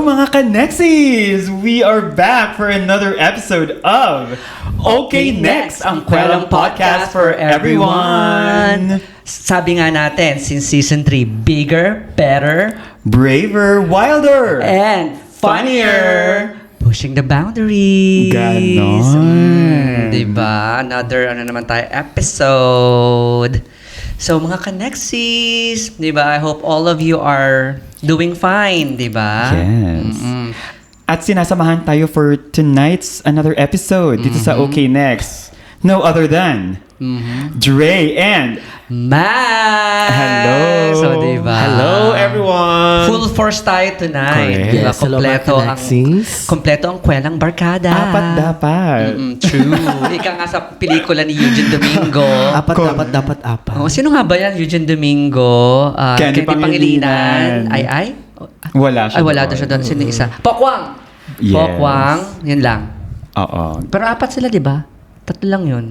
Hello mga Kanexis! We are back for another episode of Okay Next, ang kwelang podcast for everyone. Sabi nga natin, since season 3, bigger, better, Braver, wilder, and funnier. Pushing the boundaries. Ganon. Diba? Another, naman tayo, episode. So, mga Kanexis, diba? I hope all of you are doing fine, diba? Yes. At sinasamahan tayo for tonight's another episode dito sa Okay Next. No other than Dre and Max! Hello! So, diba? Hello, everyone! Full force tayo tonight. Correct. Diba? Yes, hello, mga Kompleto ang kwelang barkada. Apat dapat. True. Ika nga sa pelikula ni Eugene Domingo. Dapat apat. Oh, sino nga ba yan? Eugene Domingo. Candy Pangilinan. Pangilinan. Ay? Wala siya Wala daw siya doon. Sino yung isa? Pokwang! Yes. Pokwang. Yun lang. Oo. Pero apat sila, di ba? Tatlo lang yun.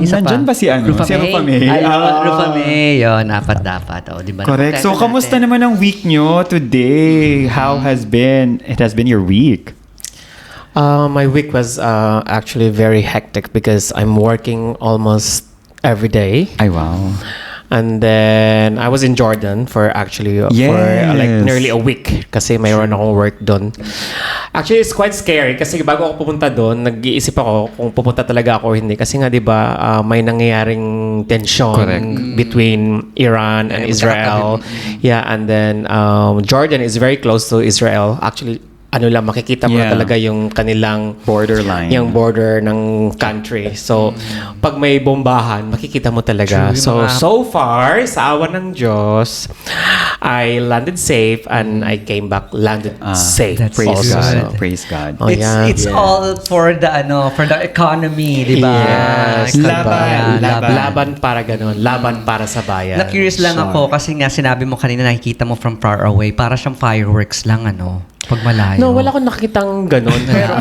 Isa Nandyan ba si ano? Rufa Si May. Rufa May. Ay, Rufa May. Yun, apat dapat. O, di ba? Correct. So, Nakontento kamusta natin. naman ang week nyo today? How has it has been your week? My week was actually very hectic because I'm working almost every day. Ay, wow. And then I was in Jordan for actually for like Yes. nearly a week kasi mayroon akong work doon. Actually, it's quite scary kasi bago ako pumunta doon, nag-iisip ako kung pupunta talaga ako o hindi. Kasi nga, di ba, may nangyayaring tension between Iran and Israel. Yeah, and then Jordan is very close to Israel. Actually, makikita mo na talaga yung kanilang Borderline. yung border ng country. So, pag may bombahan, makikita mo talaga. True, So far, sa awa ng Diyos, I landed safe and I came back landed safe. That's Praise also God. good. Praise God. Oh, yeah. It's all for the economy, di ba? Yes. Laban. Laban para ganun. Laban para sa bayan. Na-curious lang ako kasi nga sinabi mo kanina nakikita mo from far away. Para siyang fireworks lang, pag malayo. No, wala akong nakitang ganun. Pero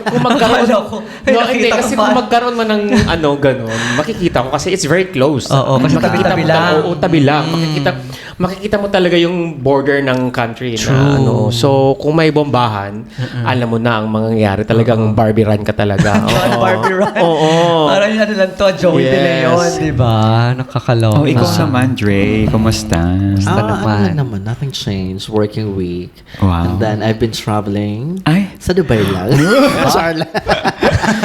kung magkaroon... hindi. Kasi kung magkaroon man ng ganun, makikita ko kasi it's very close. Oo, kasi Makikita tabi-tabi mo lang. Oo, tabi lang. Makikita mo talaga yung border ng country. True. Na, so, kung may bombahan, alam mo na ang mangyayari. Talagang Barbie run ka talaga. Barbie Run. Oo. Parang yan lang to, Joey De Leon, di ba? Nakakaloka. Oh, ikaw naman, Dre. Kumusta? Naman, nothing changed. Working week. Wow. And then I've been traveling. Ay. Sa Dubai lang. Charla.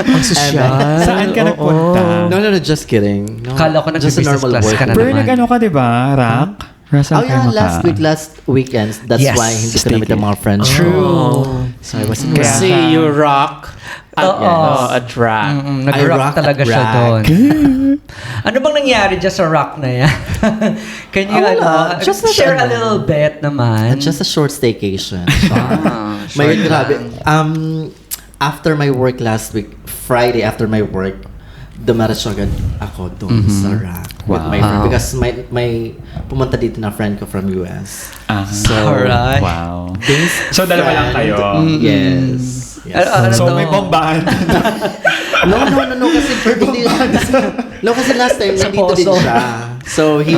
Ang sosyal. Saan ka nagpunta? No, just kidding. No, Kala ko just a nag-business normal class work. ka na Pero naman. nag-ano ka, di ba? Rock? Oh yeah, last weekends. That's Yes. why hindi ko na-meet ang mga friends. True. So I was in Kaya- See you rock at rock. Nag-rock rock talaga at siya rock. doon. Ano bang nangyari dyan sa rock na yan? Can you just share a little bit naman? Just a short staycation. Short grabe. lang. After my work last week, Friday after my work, dumaras agad ako doon sa Rock with my friend. Because may pumunta dito na friend ko from US. Alright. Wow. So, dalawa lang kayo. Yes. So, to? may bombahan. No. Kasi kasi last time Sa nandito din Poso. siya. So he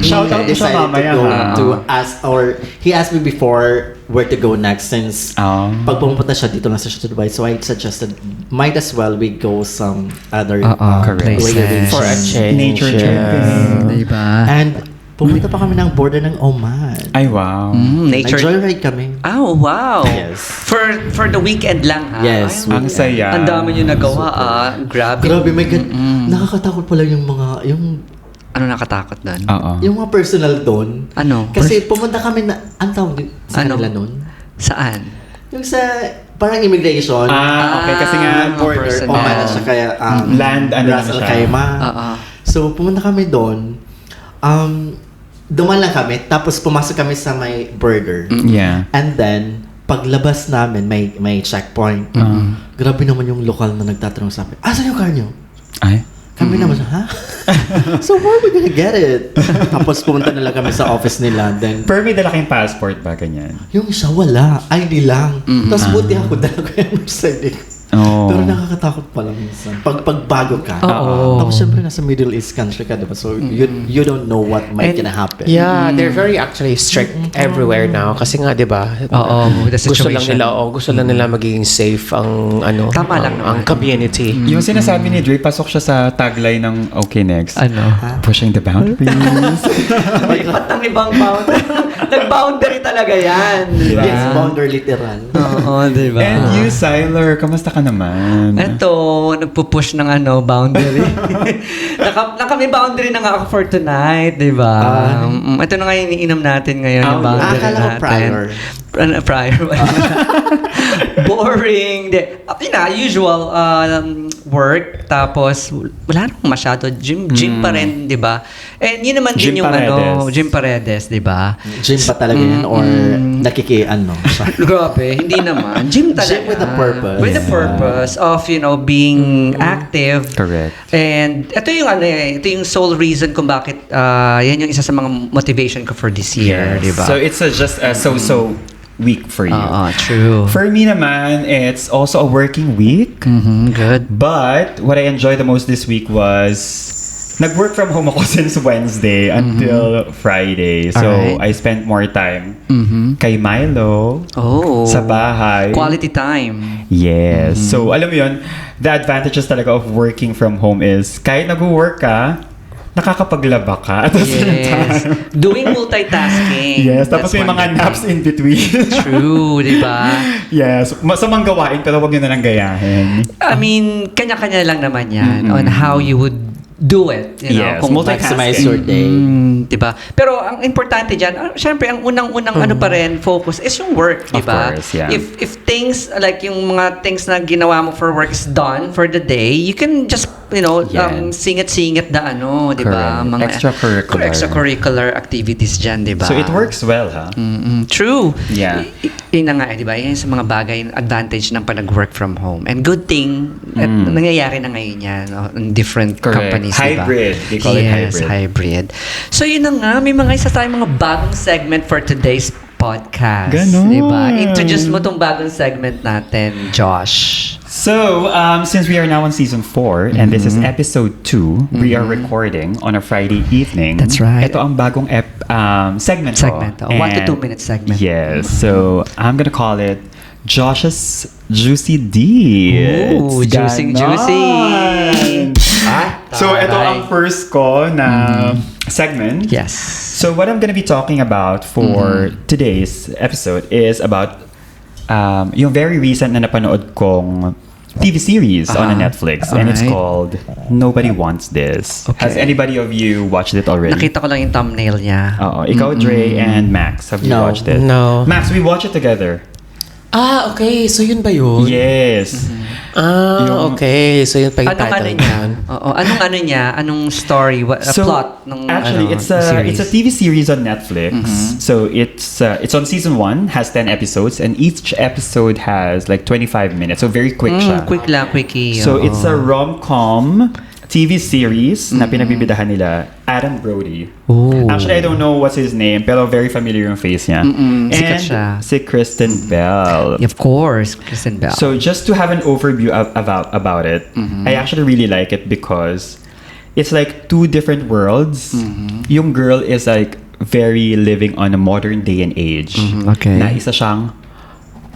Shout out to siya decided mamaya, to go ha? to ask, or he asked me before where to go next since pag pumunta siya dito lang sa Dubai. So I suggested might as well we go some other places. For a change. Nature trip. Diba? And pumunta pa kami ng border ng Oman. Ay, wow. Nature. Nag-joyride kami. Oh, wow. Yes. For the weekend lang, ha? Yes. Ay, Ang saya. ang dami niyo nagawa, Grabe. Grabe, my God. Nakakatakot pala yung Ano nakatakot doon? Oo. yung mga personal doon. Ano? Kasi pumunta kami na, ang tawag din sa Ano? kanila nun? Saan? Yung sa, parang immigration. Okay. Kasi nga, Border. personal. Oman at saka Land, ano Ras lang Al siya. Khaimah. So, pumunta kami doon. Duman lang kami. Tapos, pumasok kami sa may border. Yeah. And then, paglabas namin, may checkpoint. Grabe naman yung lokal na nagtatanong sa amin, asan yung car nyo? Ay. Kami naman, ha? So, where are we gonna get it? Tapos, pumunta na lang kami sa office nila. Then, Pero may dala kayong passport ba? Ganyan. yung isa, wala. ID lang. Tapos, buti ako, dala ko yung Mercedes. Oh. Pero nakakatakot pala minsan. Pagbago ka. Oo. Tapos syempre nasa Middle East country ka, diba? So you don't know what might And- gonna happen. Yeah, they're very actually strict everywhere now kasi nga 'di ba? Oo, the Gusto lang situation. nila magiging safe ang Tama lang ang naman. community. Yung sinasabi ni Dre, pasok siya sa tagline ng Okay Next. Ano? Pushing the boundaries. Lipat ng ibang boundary. Nag-boundary talaga yan. Di ba? Yes, boundary literal. Oo, di ba? And you, Siler, kamusta ka naman? Eto, nagpo-push ng boundary. May boundary na nga ako for tonight, di ba? Ito na nga yung iniinom natin ngayon, yung boundary akala ko natin. prior. Prior. Boring. Usual work. Tapos, wala nang masyado. Gym pa rin, di ba? And yun naman Gym din yung Paredes. Gym Paredes, di ba? Gym pa talaga yan or Grabe, hindi naman. Gym talaga. Gym with a purpose. With the purpose of, being active. Correct. And ito yung sole reason kung bakit yan yung isa sa mga motivation ko for this year, di ba? So it's just a so-so week for you. True. For me naman, it's also a working week. Good. But what I enjoyed the most this week was nag-work from home ako since Wednesday until Friday. So Alright. I spent more time kay Milo Oh. sa bahay. Quality time. Yes. So alam mo yun, the advantages talaga of working from home is kahit nag-work ka, nakakapaglaba ka at the same Yes. time. Doing multitasking. Yes, tapos That's may mga wonderful. naps in between. True, di ba? Yes, masamang gawain pero wag nyo na lang gayahin. I mean, kanya-kanya lang naman yan on how you would do it. You know, Yes, kung maximize your day. diba? Pero ang importante dyan, syempre, ang unang-unang ano pa rin, focus is yung work, Of diba? course, yeah. If things, like yung mga things na ginawa mo for work is done for the day, you can just, Yeah. singit-singit na diba? Correct. Extracurricular activities dyan, diba? So it works well, ha? True. Yeah. Yun na nga, di ba? Yan sa mga bagay, advantage ng pag-work from home. And good thing, at nangyayari na ngayon yan in different Correct. companies, di ba? Hybrid. They call it yes, hybrid. So yun na nga, may mga isa tayong mga bagong segment for today's podcast. Ganon. Di ba? Introduce mo tong bagong segment natin, Josh. So, since we are now on season 4 and this is episode 2, we are recording on a Friday evening. That's right. Ito ang bagong segment ko. A 1 to 2 minute segment. Yes. So, I'm gonna call it Josh's Juicy Deeds. Ooh, juicy. So, ito ang first ko na segment. Yes. So, what I'm gonna be talking about for today's episode is about yung very recent na napanood kong TV series on a Netflix, and it's alright. called Nobody Wants This. Okay. Has anybody of you watched it already? Nakita ko lang yung thumbnail niya. Oo. Ikaw, Dre, and Max, have you No. watched it? No. Max, we watched it together. Okay. So yun ba yun? Yes. Okay. So yun pa yung Anong ano title niya? niyan. Oo, anong niya? Anong story? Plot ng actually, it's a TV series on Netflix. So it's on season 1, has 10 episodes, and each episode has like 25 minutes. So very quick siya. Quick lang, quickie. So oo. it's a rom-com TV series na pinagbibidahan nila Adam Brody. Ooh. Actually, I don't know what's his name, pero very familiar yung face niya. Sikat siya. si Kristen Bell. Of course, Kristen Bell. So just to have an overview about it, I actually really like it because it's like two different worlds. Yung girl is like very living on a modern day and age. Okay. Na isa siyang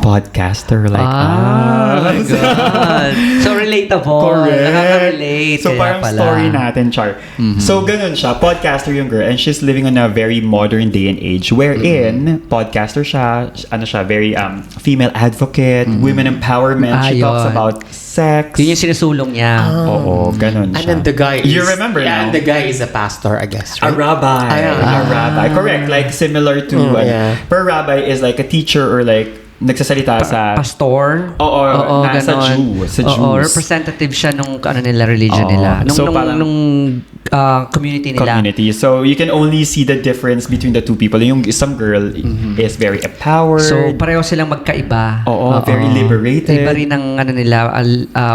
podcaster like my us. God. So relatable. Correct. Nakaka-relate. So kaya parang pala. story natin, Char. So ganun siya, podcaster yung girl, and she's living on a very modern day and age wherein podcaster siya, ano siya, very female advocate, women empowerment. She talks Ayun. about sex. Yun yung sinusulong niya. Oo, ganun And siya. then the guy is... You remember yeah, now? and the guy is a pastor, I guess, A right? rabbi. A rabbi. Correct. Like similar to... yeah. Per rabbi is like a teacher or like nagsasalita sa... Pastor? Oo, nasa ganon. Jew. Sa Oo, Jews. representative siya nung religion Oo. nila. So parang- Community nila. Community. So you can only see the difference between the two people. Yung isang girl is very empowered. So, pareho silang magkaiba. Oo, very liberated. Iba rin ang nila,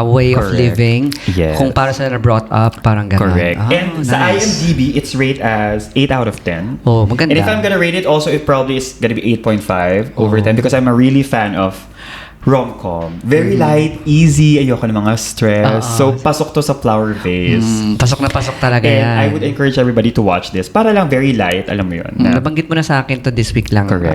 way of Correct. living. Yes. Kung para sila brought up, parang gano'n. Correct. Ah, And sa nice. IMDb, it's rated as 8 out of 10. Oh, maganda. And if I'm gonna rate it also, it probably is gonna be 8.5 over 10 because I'm a really fan of rom-com. Very light, easy, ayoko ng mga stress. So, pasok to sa Flower Vase. Pasok na pasok talaga And yan. I would encourage everybody to watch this. Para lang very light, alam mo yun. Na, Nabanggit mo na sa akin to this week lang. Correct.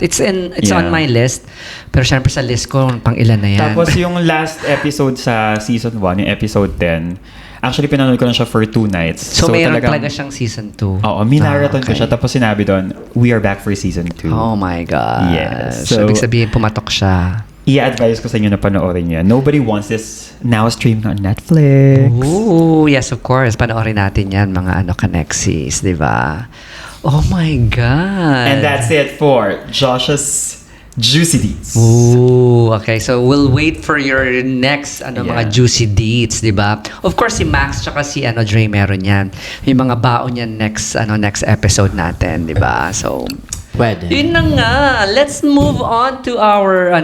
It's Yeah. on my list. Pero syempre sa list ko, pang ilan na yan. Tapos yung last episode sa season 1, yung episode 10, actually pinanood ko na siya for 2 nights. so mayroon talagang- talaga siyang season 2. Oo, minarathon ko siya. Tapos sinabi doon, we are back for season 2. Oh my God. Yes. So, So- ibig sabihin, pumatok siya. I-advise ko sa inyo na panoorin niya. Nobody Wants This now streamed on Netflix. Ooh, yes, of course. Panoorin natin yan, mga Connexis, di ba? Oh my God. And that's it for Josh's Juicy Deets. Ooh, okay. So we'll wait for your next mga Yeah. juicy deets, 'di ba? Of course si Max tsaka si Dre meron 'yan. May mga baon 'yan next episode natin, 'di ba? So Pwede. yun na nga. Let's move on to our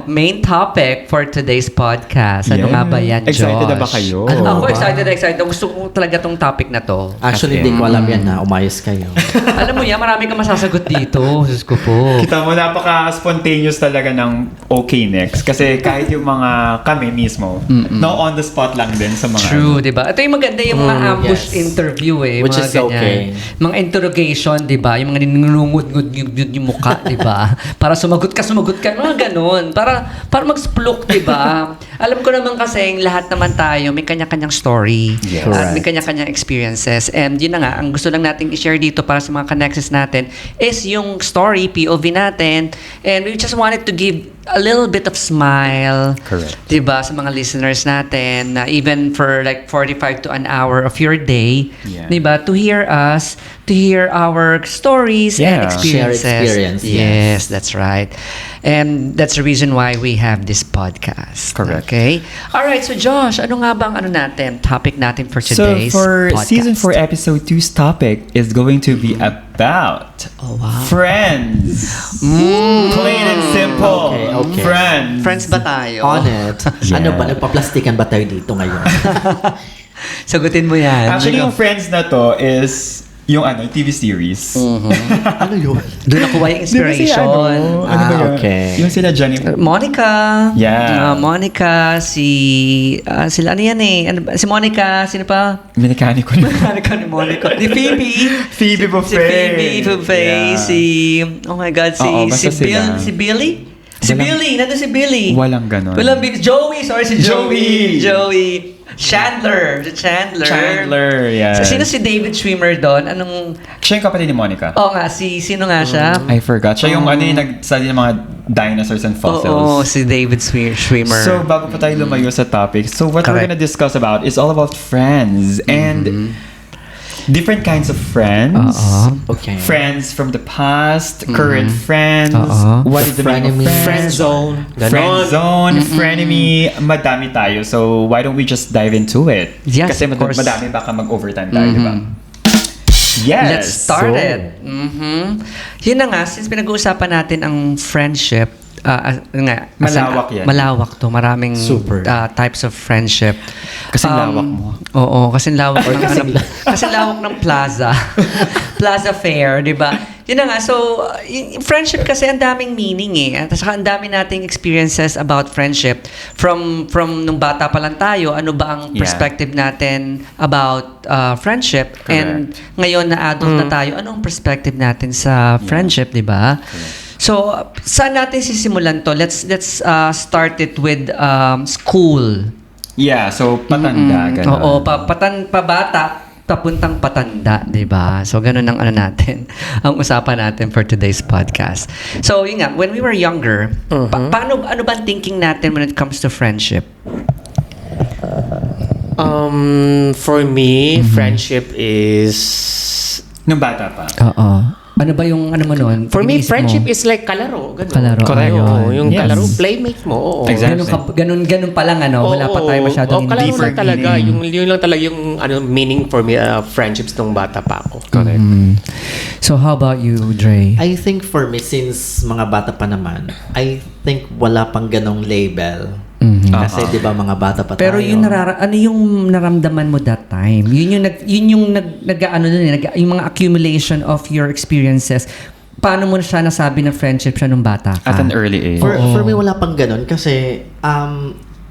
main topic for today's podcast. Ano Yeah. nga ba yan, Josh? Excited na ba kayo? Ano Ako ba? excited. Gusto ko talaga tong topic na to. Actually, Kasi- hindi ko alam yan na umayos kayo. Alam mo yan, marami kang masasagot dito. Diyos ko po. Kita mo, napaka-spontaneous talaga ng okay next. Kasi kahit yung mga kami mismo, no on the spot lang din sa mga... True, di ba? Ito yung maganda yung mga ambush yes. interview Which mga is okay. Mga interrogation, di ba? Yung mga ninulungod yung mukha, di ba? Para sumagot ka, mga ganun. Para mag-splok, di ba? Alam ko naman kasi lahat naman tayo may kanya-kanyang story. Yes. At may Correct. kanya-kanyang experiences. And yun na nga, ang gusto lang nating i-share dito para sa mga connections natin is yung story, POV natin. And we just wanted to give a little bit of smile. Correct. Diba, sa mga listeners natin, na even for like 45 to an hour of your day, Yeah. diba, to hear us, to hear our stories and Yeah. experiences. Share experience, Yes, that's right. And that's the reason why we have this podcast. Correct. Okay? Alright, so Josh, ano nga bang topic natin for today's So for podcast? season 4 episode 2's topic is going to be about Oh, wow. friends. Plain and simple. Okay. Friends. Friends ba tayo? On it. Yeah. Ano ba? Nagpa-plastikan ba tayo dito ngayon? Sagutin mo yan. Actually, yung friends na to is yung TV series. Ano yun? Doon nakuha yung Di ba si inspiration. ano ba yun? okay. Yung sila Jennifer. Monica. Yeah. Monica, sila ano yan eh. Si Monica, sino pa? Mekaniko na. Monica ni Monica. Ni Phoebe. Phoebe Buffet. Si Phoebe Buffet. Yeah. Oh my God, Oo, basta sila. si Billy? Si Walang- Billy, nandun si Billy. Walang ganon. Joey, sorry si Joey. Joey. Chandler. Chandler, yeah. So, sino si David Schwimmer doon? Anong... Siya yung kapatid ni Monica. Oo nga, sino nga siya? I forgot. Siya yung yung nagsabi ng mga dinosaurs and fossils. Oo, si David Schwimmer. So, bago pa tayo lumayo sa topic, so what we're Correct. gonna discuss about is all about friends and different kinds of friends. Okay. Friends from the past, current friends. What is the Frenemies. meaning of friends? Friend zone. Friend zone, frenemy, madami tayo. So, why don't we just dive into it? Yes, Kasi of course. madami baka mag-overtime tayo, di ba? Yes. Let's start it. Yun na nga, since pinag-uusapan natin ang friendship, Malawak yan. Malawak to. Maraming Super. types of friendship. Kasing lawak mo. Oo, kasing lawak ng kasing lawak ng plaza. Plaza Fair, 'di ba? Yun na nga. So, yung friendship kasi ang daming meaning eh. At saka ang dami nating experiences about friendship from nung bata pa lang tayo, ano ba ang Yeah. perspective natin about friendship, and ngayon na adult na tayo, ano ang perspective natin sa friendship, 'di ba? So, saan natin sisimulan to? Let's start it with school. Yeah, so patanda, ganun. Oo, pabata, papuntang patanda, 'di ba? So ganun ang natin, ang usapan natin for today's podcast. So, yun nga, when we were younger, ano ba ang thinking natin when it comes to friendship? For me, friendship is... Nung bata pa. Oo. Ano ba yung mo noon? For me, Iniisip friendship mo? is like kalaro. Ganun. Kalaro, Correct. ayun. Oo, yung Yes. kalaro, playmate mo. Oo. Exactly. Ganun pa lang wala pa tayo masyadong kalaro deeper lang talaga. meaning. Yun lang talaga yung meaning for me, friendships nung bata pa ako. Correct. So how about you, Dre? I think for me, since mga bata pa naman, I think wala pang ganong label. Kasi di ba mga bata pa Pero tayo. yung ano yung naramdaman mo that time? Yun yung yung mga accumulation of your experiences paano mo siya nasabi na friendship siya nung bata ka? At an early age. For me, wala pang ganun kasi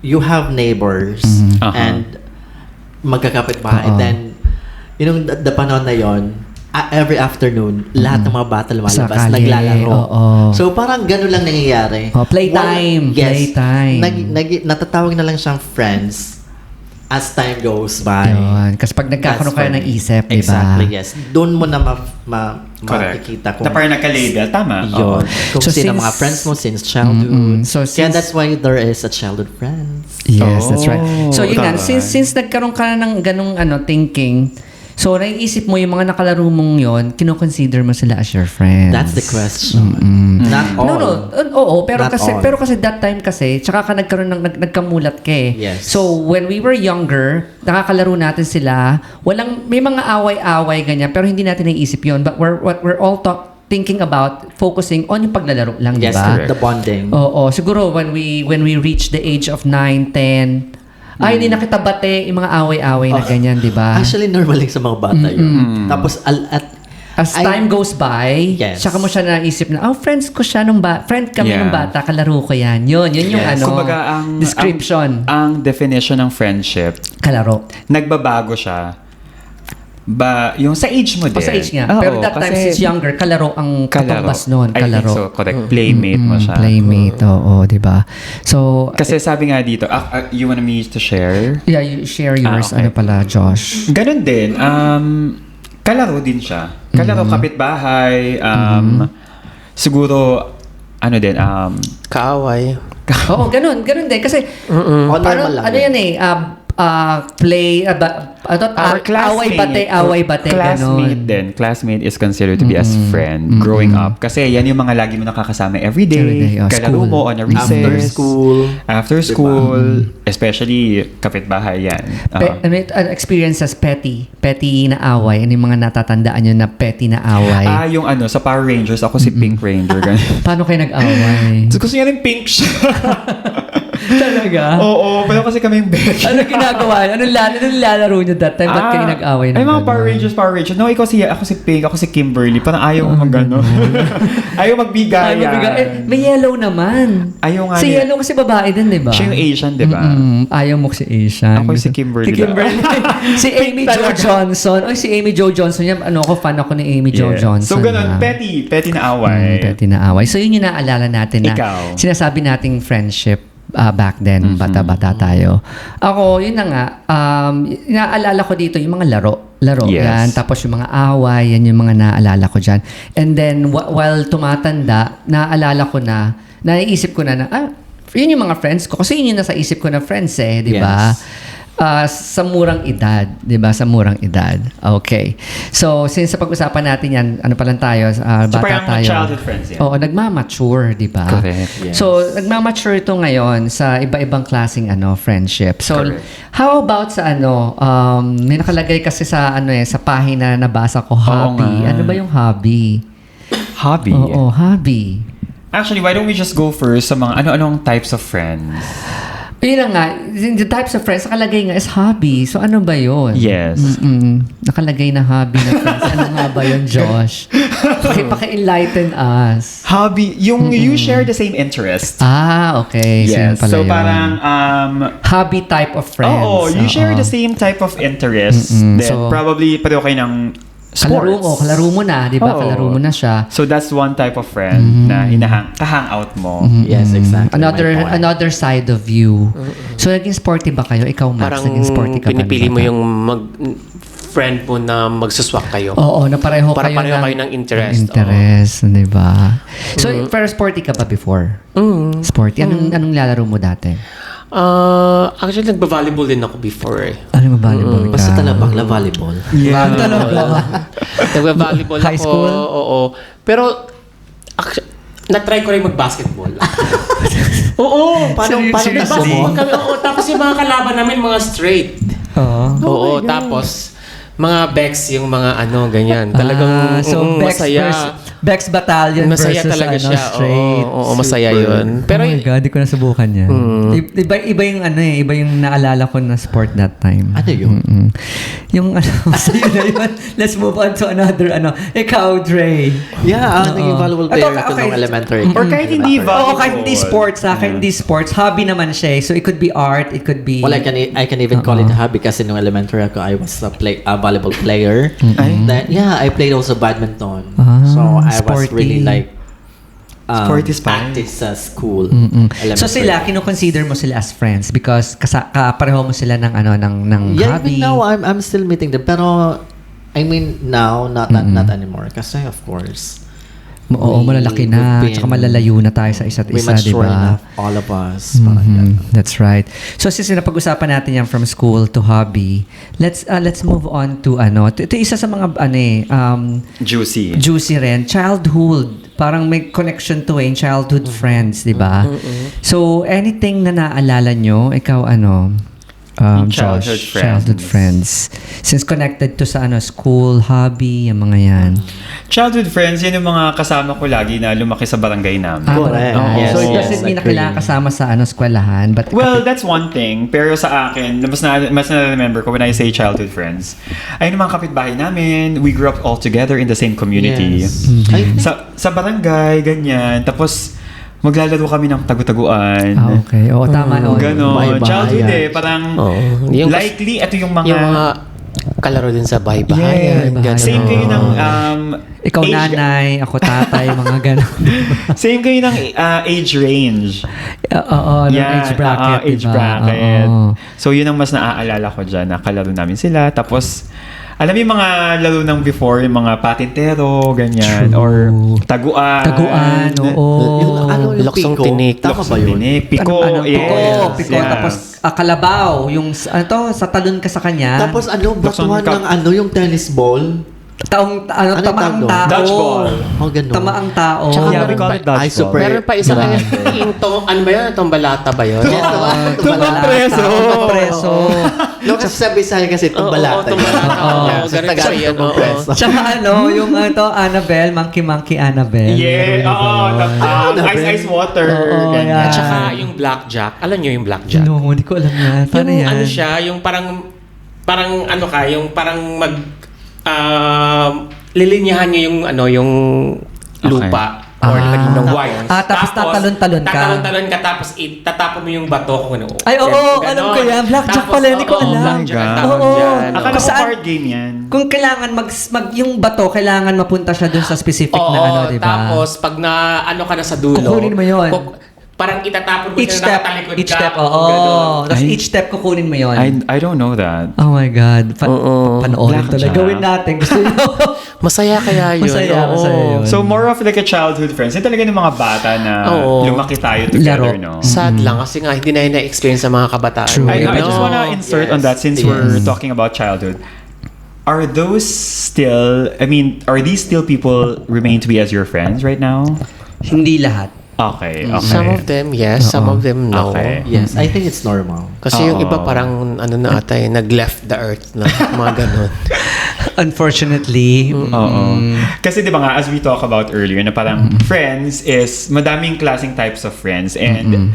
you have neighbors and magkakapit bahay. And then, yung the panahon na yon, every afternoon, lahat ng mga bata lumalabas, Sa kalye, naglalaro. oo. So, parang ganun lang nangyayari. Playtime. Playtime. Natatawag na lang siyang friends as time goes by. Yun. Kasi pag nagkakaroon That's kayo for ng me. isip, di ba? Exactly, yes. Doon mo na Correct. makikita kung Na parang naka-label. Tama. yun. Kung So sino since- mga friends mo since childhood. So Kaya since- that's why there is a childhood friends. Yes, that's right. So yun nga, tama. since nagkaroon ka na ng ganung thinking, so naiisip mo yung mga nakalaro mong yon, kino-consider mo sila as your friends. That's the question. Not all. No, oo, pero Not kasi all. pero kasi that time kasi tsaka ka nagkaroon ng nagkamulat ka eh. Yes. So when we were younger, nakakalaro natin sila, may mga away-away ganyan, pero hindi natin naiisip yon. But we're all thinking about focusing on yung paglalaro lang, di Yes, ba? correct. The bonding. Oo, siguro when we reach the age of 9, 10, ay, hindi na kita bate, yung mga away-away na ganyan, di ba? Actually, normal sa mga bata yun. Tapos, As time goes by, Yes. saka mo siya naisip na, friends ko siya friend kami Yeah. nung bata, kalaro ko yan. Yun yung Yes. ano, description. Ang definition ng friendship, kalaro. nagbabago siya. Yung sa age mo din. O sa age niya. Oo, Pero that time, kasi since younger, kalaro ang kalaro. katumbas nun. I think Kalaro. so, correct. Playmate mo siya. Playmate, oo, di ba? So, Kasi sabi nga dito, you want me to share? yeah, you share yours. okay. Ano pala, Josh? Ganun din. Kalaro din siya. Kalaro, kapitbahay. Siguro, ano din, Kaaway. Oo, ganun din. Kasi, normal lang ano yun. yan eh, play, away bate, classmate ganun. din. Classmate is considered to be as friend growing up. Kasi yan yung mga lagi mo nakakasama everyday. Everyday, Kalaro school. mo on a recess. After school. After school. Especially kapitbahay yan. Experiences petty na away. Ano yung mga natatandaan nyo na petty na away? Yung sa Power Rangers, ako si Pink Ranger. Ganun. Paano kayo nag-away? So, gusto niya rin pink siya. Talaga? Oo, pero kasi kami yung best. Ano ginagawa? Anong lalaro nyo that time? Ba't kayo nag-away Ay, mga ganun? Power Rangers. No, ako si Pink, ako si Kimberly. Parang ayaw mo mag-ano. Ayaw magbigay. May yellow naman. Ayaw nga Si niya. yellow kasi babae din, di ba? Siya yung Asian, di ba? Ayaw mo si Asian. Ako si Kimberly. Si Kimberly. Si Amy Jo Johnson. Ay, si Amy Jo Johnson. Yan, fan ako ni Amy Jo Johnson. So, ganun. Petty na away. Petty na away. So, yun yung naalala natin na Ikaw. sinasabi nating friendship back then, bata-bata tayo. Ako, yun na nga, naalala ko dito yung mga laro. Yes. Yan. Tapos yung mga away, yan yung mga naalala ko dyan. And then, while tumatanda, naalala ko naiisip ko na, yun yung mga friends ko. Kasi yun yung nasa isip ko na friends di ba? Sa murang edad, 'di ba? Sa murang edad. Okay. So, since sa pag-usapan natin 'yan, ano pa lang tayo, bata parang tayo. childhood friends yan. Oo, nagmamature, 'di ba? Correct. Yes. So, nagmamature ito ngayon sa iba-ibang klaseng friendship. So, Correct. how about sa may nakalagay kasi sa sa pahina na nabasa ko, hobby. nga. Ano ba yung hobby? Hobby. Oo, hobby. Actually, why don't we just go first sa mga ano-anong types of friends? Yun na nga, the types of friends, nakalagay nga is hobby. So, ano ba yun? Yes. Nakalagay na hobby na friends. Ano nga ba yun, Josh? Paki-enlighten us. Hobby, yung you share the same interest. Okay. So, yun Yes. pala So, yun. parang, hobby type of friends. oo, you share the same type of interest. Then, So, probably, pareho kayo ng sports. Kalaro mo na, di ba? Oo. Kalaro mo na siya. So, that's one type of friend na ka-hangout mo. Yes, exactly. my point. Another side of you. So, naging sporty ba kayo? Ikaw, Max, Parang naging sporty ka ba? pinipili mo bata? yung friend mo na magsuswak kayo. Oo, na pareho Para kayo pareho kayo ng interest. Interest, di ba? So, pero sporty ka ba before? Sporty. Anong lalaro mo dati? Actually, nagba-volleyball din ako before eh. Ano ba volleyball ka? Basta talabak na volleyball. Yeah. Nagba-volleyball High ako. school? Oo. Pero, na-try ko rin mag-basketball. Oo. Paano Seryoso mo? kami? Oo. Tapos yung mga kalaban namin, mga straight. Oo. Oo. Tapos, mga Bex, yung mga ganyan. Talagang masaya. Bex Battalion Masaya versus talaga siya. straight. Oo, masaya yun. Oh Pero my God, di ko nasubukan yan. Iba yung iba yung naalala ko na sport that time. Ano yun? Yung sa'yo na yun. Let's move on to another Ikaw, Dre. Yeah, naging valuable player ko nung elementary. Or kahit hindi Oo, kahit hindi sports, kahit hindi sports. Hobby naman siya. So it could be art, it could be... Well, I can even call it a hobby kasi nung elementary ako, I was a volleyball player. Then, I played also badminton. So I was really like Sporty spice. active sa school. So sila, kino-consider mo sila as friends because kapareho mo sila ng hobby. Even now I'm still meeting them, pero I mean now not anymore kasi of course. Oo, malalaki na. Tsaka malalayo na tayo sa isa't isa, di ba? All of us. Parang ganun. That's right. So, since napag-usapan natin yan from school to hobby, let's move on to Ito isa sa mga, Juicy. juicy rin. Childhood. Parang may connection to childhood friends, di ba? So, anything na naalala nyo, ikaw Childhood Josh, childhood friends. Since connected to sa school, hobby, yung mga yan. Childhood friends, yan yung mga kasama ko lagi na lumaki sa barangay namin. Correct. So it doesn't mean na kailangan kasama sa eskwelahan, but Well, that's one thing. Pero sa akin, mas na-remember ko when I say childhood friends, ay yung mga kapitbahay namin, we grew up all together in the same community. Yes. Sa barangay, ganyan. Tapos, maglalaro kami ng tagu-taguan. Okay. Oo, tama. Ganon. Bahay-bahay. Childhood parang likely, ito yung mga... Yung mga kalaro din sa bahay-bahay. Yeah, Same kayo ng... ikaw nanay, ako tatay, mga ganon. Same kayo ng age range. Oo, age bracket. Age diba? bracket. Oo. So, yun ang mas naaalala ko dyan. Nakalaro namin sila. Tapos, alam mo yung mga laro ng before, yung mga patintero, ganyan. True. Or taguan. Oo. Yung Luksong piko. tinik. Tama ba yun? Piko. Piko. Tapos, kalabaw. Yung, sa talon ka sa kanya. Tapos batuhan ng yung tennis ball. Tamaang Ano tao. Dodgeball. Ganun. Tamaang tao. Tsaka Yeah, we call it dodgeball. Ay, super. Meron pa isa Grabe. yung ano ba yun? Tombalata ba yun? Yes, Tumbang preso. Preso. No, kasi sa Bisaya kasi tumbalata. Oo, Sa ganun kasi yan. Tagalog, preso. Tsaka yung Annabelle, Monkey Annabelle. Yeah. Ice water. Oo, ganyan. yeah. At saka yung blackjack. Alam nyo yung blackjack? No, hindi ko alam yan. Paano Yung yan? siya, yung parang yung parang lilinyahan nyo yung lupa or lagyan ng wires. Tapos tatalon-talon ka. Tatalon-talon ka tapos itatapon mo yung bato kung ano. Ay, oo, alam ko yan. Blackjack pala, hindi ko alam. Blackjack ang God. tawag Oo. dyan. Akala ko Saan- card game yan. Kung kailangan yung bato, kailangan mapunta siya dun sa specific na di ba? Tapos pag ka na sa dulo. Kukunin mo yun. Parang itatapon mo Each siya step, nakatalikod each ka. step, kung oo. ganun. Tapos Ay. each step kukunin mo yun. I don't know that. Oh my God. Oo. Panoorin Blackjack. talaga. Gawin natin. Gusto nyo? Masaya kaya yun. Masaya Oo. yun. So, more of like a childhood friends. Yan talaga ng mga bata na Oo. lumaki tayo together, Laro. no? Sad lang kasi nga hindi na na-experience sa mga kabataan. True. I No. just wanna insert on that since we're talking about childhood. Are these still people remain to be as your friends right now? Hindi lahat. Okay. Some of them, yes. Some of them, no. Okay. Yes, I think it's normal. Kasi yung Oo. iba parang, nag-left the earth na, mga ganun. Unfortunately. Oo. Kasi di ba nga, as we talk about earlier, na parang friends is, madaming klaseng types of friends. And,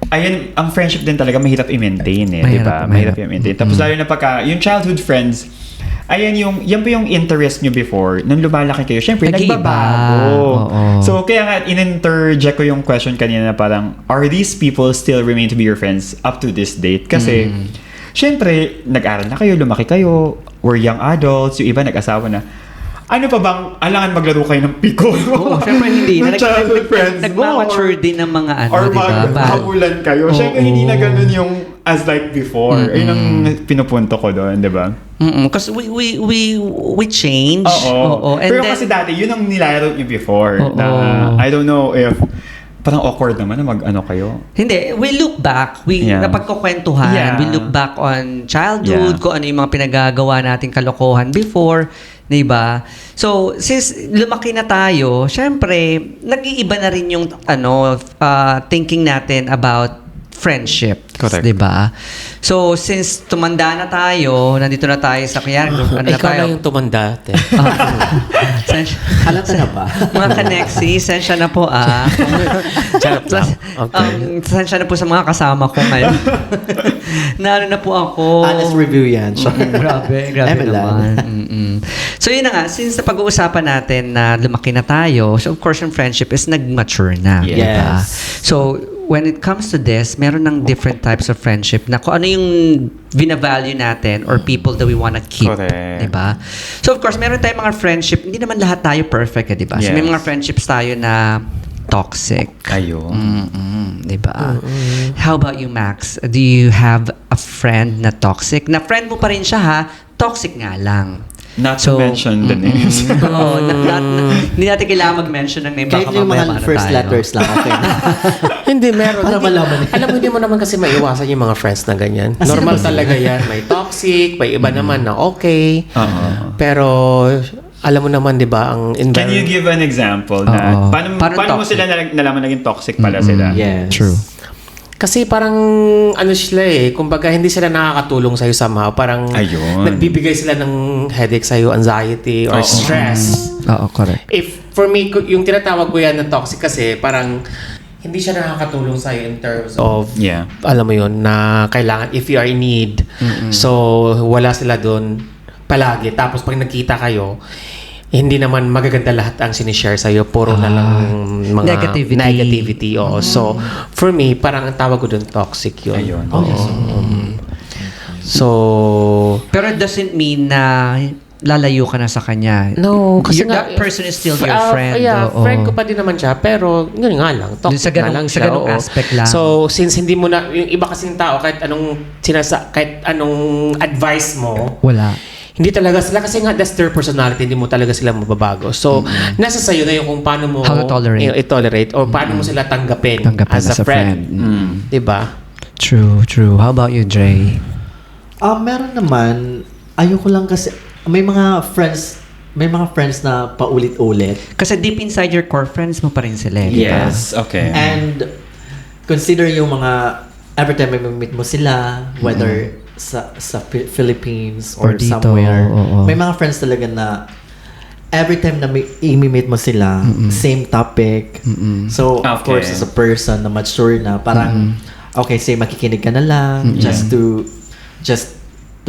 ayun, ang friendship din talaga mahirap i-maintain di ba? Mahirap i-maintain. Tapos lalo na pagka, yung childhood friends, yan po yung interest nyo before, nung lumalaki kayo, syempre, Nag-iiba. nagbabago. Oo. So, kaya nga, in-interject ko yung question kanina na parang, are these people still remain to be your friends up to this date? Kasi, syempre, nag-aral na kayo, lumaki kayo, we're young adults, yung iba nag-asawa na. Ano pa bang, alangan maglaro kayo ng piko? Oo, syempre hindi. Ng childhood friends Nagmamature or- din ng mga Or di ba? maghahulan kayo. Syempre, hindi na ganun yung as like before. Ayun ang pinupunto ko doon, di ba? Because we change. Oo. And Pero then, kasi dati, yun ang nilaro niyo before. Oo. Na, I don't know if, parang awkward naman na mag-ano kayo. hindi, we look back. Napagkukwentuhan. Yeah. We look back on childhood, Yeah. kung ano yung mga pinagagawa nating kalokohan before. Di ba? So, since lumaki na tayo, syempre, nag-iiba na rin yung thinking natin about friendship. Correct. Diba? So, since tumanda na tayo, nandito na tayo sa kaya, ano na Ikaw tayo? na yung tumanda. Te. Halata na ba? Mga ka-Nexi, sensya na po Charot lang. Okay. Sensya na po sa mga kasama ko ngayon. Naano na po ako. Honest review yan. Grabe MLN. naman. So yun na nga, since napag-uusapan natin na lumaki na tayo, so of course yung friendship is nag-mature na. Yes. Diba? So, when it comes to this, meron ng different types of friendship na kung ano yung binavalue natin or people that we wanna keep. Correct. Diba? So of course, meron tayong mga friendship, hindi naman lahat tayo perfect, diba? So may Yes. mga friendships tayo na toxic. Ayun. Diba? How about you, Max? Do you have a friend na toxic? Na friend mo pa rin siya ha, toxic nga lang. Not to mention the names. Oo, hindi natin kailangan mag-mention ng name. Kahit Baka yung mamaya mga maano first tayo. letters lang, okay. Hindi, meron. Para malaman. Alam mo, hindi mo naman kasi maiwasan yung mga friends na ganyan. Normal talaga yan. May toxic, may iba naman na okay. Pero, alam mo naman, di ba, ang Can you give an example Oo. na paano Parang mo toxic. sila nalaman naging toxic pala sila? Yes. True. Kasi parang, ano sila kumbaga hindi sila nakakatulong sa'yo somehow. Parang, Ayun. nagbibigay sila ng headache sa'yo, anxiety, or Oo. stress. Oo, correct. If, for me, yung tinatawag ko yan na toxic kasi, parang, hindi siya nakakatulong sa'yo in terms of, Yeah. alam mo yun, na kailangan, if you are in need. So, wala sila doon palagi. Tapos, pag nagkita kayo, hindi naman magaganda lahat ang sinishare sa'yo. Puro na lang mga negativity. Oo. So, for me, parang ang tawag ko doon, toxic yun. Ayun. So, Pero it doesn't mean na lalayo ka na sa kanya. no, kasi That person is still your friend. Yeah, Oo. friend ko pa din naman siya, pero yun nga lang, Dun sa toxic na ganung- lang sa siya. ganung oo. aspect lang. So, since hindi mo na, yung iba kasing tao, kahit anong advice mo, Wala. hindi talaga sila, kasi nga that's their personality, hindi mo talaga sila mababago. So, nasa sayo na yung kung paano mo How to tolerate. i-tolerate or paano mo sila tanggapin, Tanggapin as a friend. Diba? True. How about you, Dre? Meron naman, ayoko lang kasi, may mga friends na paulit-ulit. Kasi deep inside your core friends mo pa rin sila. Di ba? Yes, okay. And consider yung mga, every time may meet mo sila, whether sa Philippines or dito, somewhere, oo. may mga friends talaga na every time na i-meet mo sila, same topic. So, of Okay. course, as a person na mature na, parang, okay, say makikinig ka na lang, just to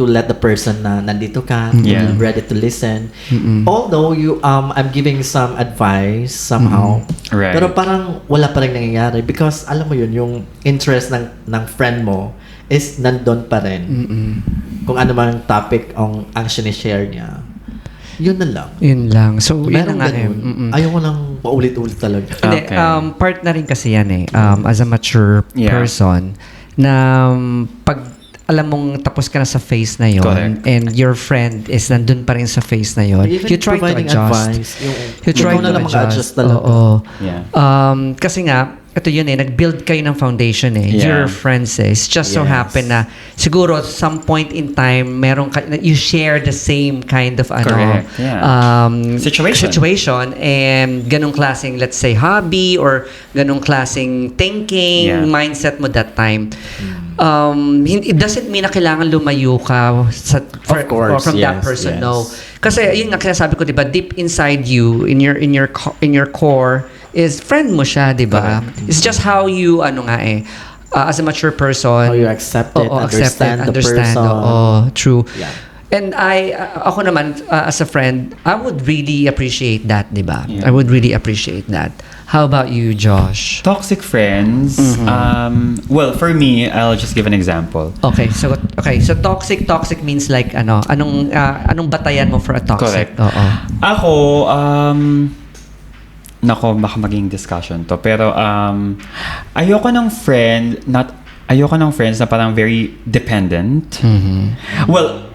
let the person na nandito ka, Yeah. ready to listen. Although I'm giving some advice somehow, Right. pero parang wala pa rin nangyayari because alam mo yun, yung interest ng friend mo is nandun pa rin. Kung ano man topic ang sinishare niya. Yun na lang. Yun lang. So, yun Meron na nga eh. ganun. Ayoko nang paulit-ulit talaga. Hindi, Okay. part na rin kasi yan eh. As a mature Yeah. person, na pag alam mong tapos ka na sa phase na yon Correct. and your friend is nandun pa rin sa phase na yon, Even you try to providing adjust. advice, You try ikaw to na lang mag-adjust adjust. talaga. Oo. Yeah. Kasi nga, ito yun eh, nag-build kayo ng foundation eh. Yeah. Your friends eh. It's just so Yes. happen na siguro some point in time, meron ka, you share the same kind of Correct. Yeah. Situation. and ganong klaseng, let's say, hobby or ganong klaseng thinking, Yeah. mindset mo that time. It doesn't mean na kailangan lumayo ka Of course, or from that yes, person. yes. No. Kasi yun nga sinasabi ko, 'di ba, deep inside you, in your core is friend mo siya, 'di ba? It's just how you as a mature person, How you accept it, Oo, accept it, understand the person. Oo, true. Yeah. And ako naman, as a friend, I would really appreciate that, di ba? Yeah. I would really appreciate that. How about you, Josh? Toxic friends. Well, for me, I'll just give an example. Okay, so toxic means like anong batayan mo for a toxic? Correct. Oo. Ako, nako, baka maging discussion to. Pero, ayoko ng friends na parang very dependent. Well,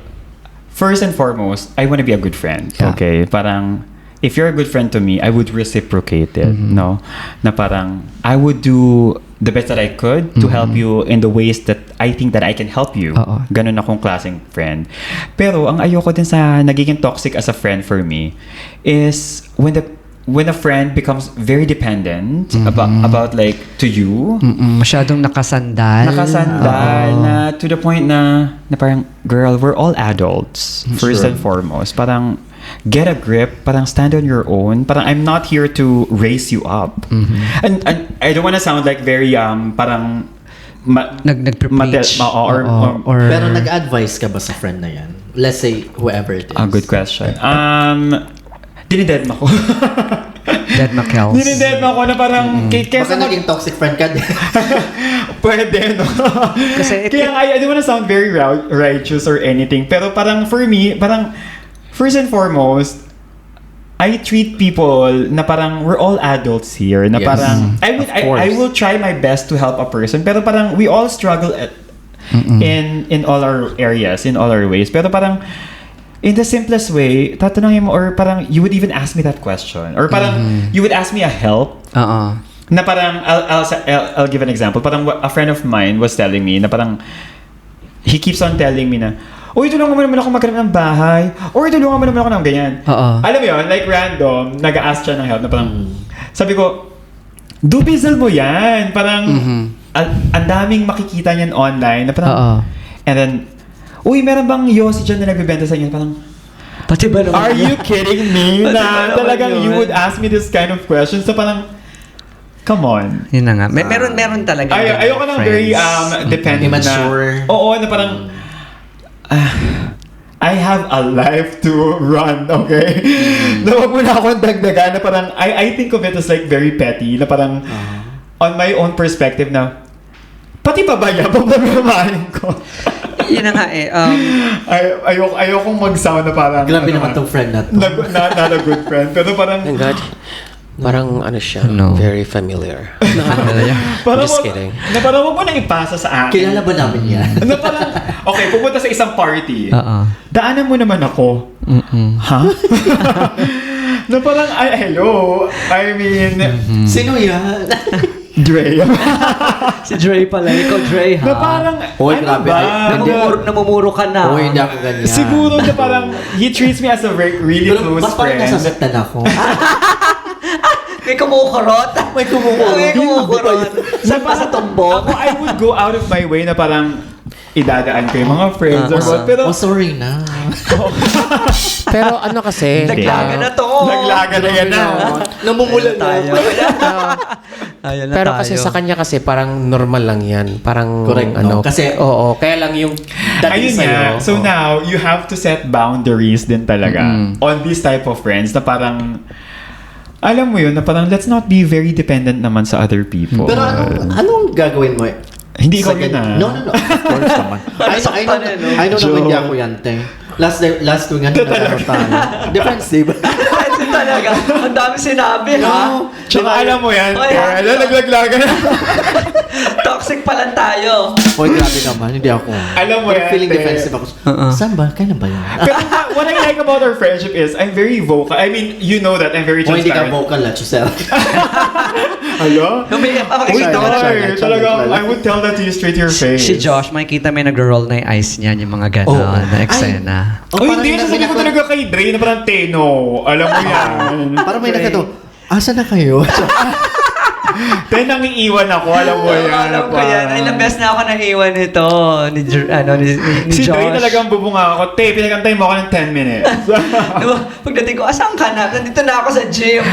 first and foremost, I want to be a good friend. Yeah. Okay? Parang, if you're a good friend to me, I would reciprocate it. No? Na parang, I would do the best that I could to help you in the ways that I think that I can help you. Oo. Ganun akong klaseng friend. Pero, ang ayoko din sa nagiging toxic as a friend for me is when when a friend becomes very dependent about like to you, Masyadong nakasandal. na to the point na parang, girl, we're all adults first and foremost. Parang get a grip, parang stand on your own. Parang I'm not here to raise you up. And I don't want to sound like very parang Nag-preach. or Pero nag-advise ka ba sa friend na yan? Let's say, whoever it is. good question. Dinided mo ko. Dead McKells. Dinided mo ko na parang Baka naging toxic friend ka din. Pwede, no? Kasi Kaya I don't wanna sound very righteous or anything. Pero parang for me, parang first and foremost, I treat people na parang we're all adults here. Na Yes. parang I will try my best to help a person. Pero parang we all struggle in all our areas, in all our ways. Pero parang in the simplest way, tatanungin mo, or parang you would even ask me that question, or parang you would ask me a help. Na parang I'll give an example. Parang a friend of mine was telling me na parang he keeps on telling me na, uy, tulungan mo naman ako magkaroon ng bahay, or tulungan mo naman ako ng ganyan. Alam mo yun, like random, nag-ask siya ng help na parang sabi ko, do bizzle mo yan. Parang ang daming makikita niyan online na parang and then uy, meron bang Yossi dyan na nagbibenta sa inyo? Parang, pati ba naman are you kidding me? Na talagang you would ask me this kind of question? So parang, come on. Yun na nga. Meron talaga. Ayoko nang very dependent Immature. na. Oo, na parang, I have a life to run, okay? Na wag mo na akong dagdagan na parang, I think of it as like very petty, na parang, on my own perspective na, pati pa ba yan? Pagmamahalin ko. Yun na nga eh. Ayokong mag-sound na parang... Grabe naman tong friend na to. Not a good friend. Pero parang... Thank God. Parang ano siya, very familiar. Parang Just kidding. Na parang wag mo nang ipasa sa akin. Kilala ba namin yan? Na parang, okay, pupunta sa isang party. Daanan mo naman ako. Ha? Na parang, hello. I mean... Sino yan? Dre. Si Dre pala. Ikaw, Dre, ha? Na parang, Oy, ano grabe. ba? Namumuro ka na. Oo, hindi ako ganyan. Siguro na parang, he treats me as a really Pero close mas parang friend. nasasaktan ako. May kumukurot. May kumukurot. May kumukurot. Saan pa sa tumbok? Ako, I would go out of my way na parang, idadaan ko yung mga friends or what. Pero, sorry na. Pero ano kasi, Naglaga na to. naglaga na yan na. Namumulan na. Ayan na pero tayo. kasi sa kanya kasi parang normal lang yan. Parang Correct, ano. no? Kasi- oo, kaya lang yung Ayun nga. So now, you have to set boundaries din talaga on this type of friends na parang, alam mo yun, na parang let's not be very dependent naman sa other people. Pero anong gagawin mo? Hindi ikaw yun No. Of course naman. I know naman hindi ako yan, te. Last week nga nagkakaroon tayo. Defensive. Kasi talaga, ang dami sinabi, ha? Tsaka alam mo yan, Oy, naglaglaga na. Toxic pa lang tayo. Hoy, grabe naman. Hindi ako. Alam mo yan, Feeling te. defensive ako. Saan ba? Kailan ba yan? Pero what I like about our friendship is, I'm very vocal. I mean, you know that I'm very Kung hindi ka transparent. vocal, let yourself. Alo? Makikita mo Ay, talagang, I would tell that to you straight to your face. Si Josh, makikita may nag-roll na yung eyes niyan, yung mga gano'n na eksena. Oh, hindi. Sasabi ko talaga kay Dre na parang Teno. Alam mo yan. Parang may nagkato, asa na kayo? Then nangiiwan ako. Alam mo yan. Alam ko yan. Ilang beses na ako naiwan nito ni Si Josh. Dre talagang bubunga ako. Te, pinagantay mo ako ng 10 minutes. Diba? Pagdating ko, asan ka na? Nandito na ako sa gym.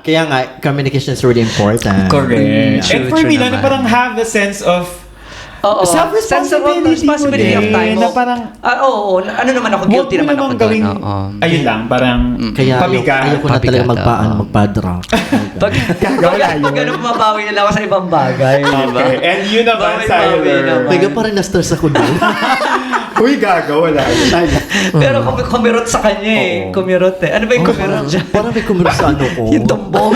Kaya nga, communication is really important. Correct. And for True me lang, na naman. parang have the sense of Oo. self-responsibility ng time mo. na parang, oo. Ano naman ako, guilty huwag mo naman ako namang doon. gawing, Oo. ayun lang, parang Kaya pabigat. ayoko na talaga Pabigat, magpa-drop. Pag ganun, mabawi nila ako sa ibang bagay. Diba? Okay. And yun naman, Bawi Tyler. naman. Teka, parang na-stress ako doon. Uy, gaga, wala yun. Pero kumirot sa kanya eh. Kumirot eh. Ano ba yung kumirot dyan? Parang may kumirot sa ano ko. Yung tumbong.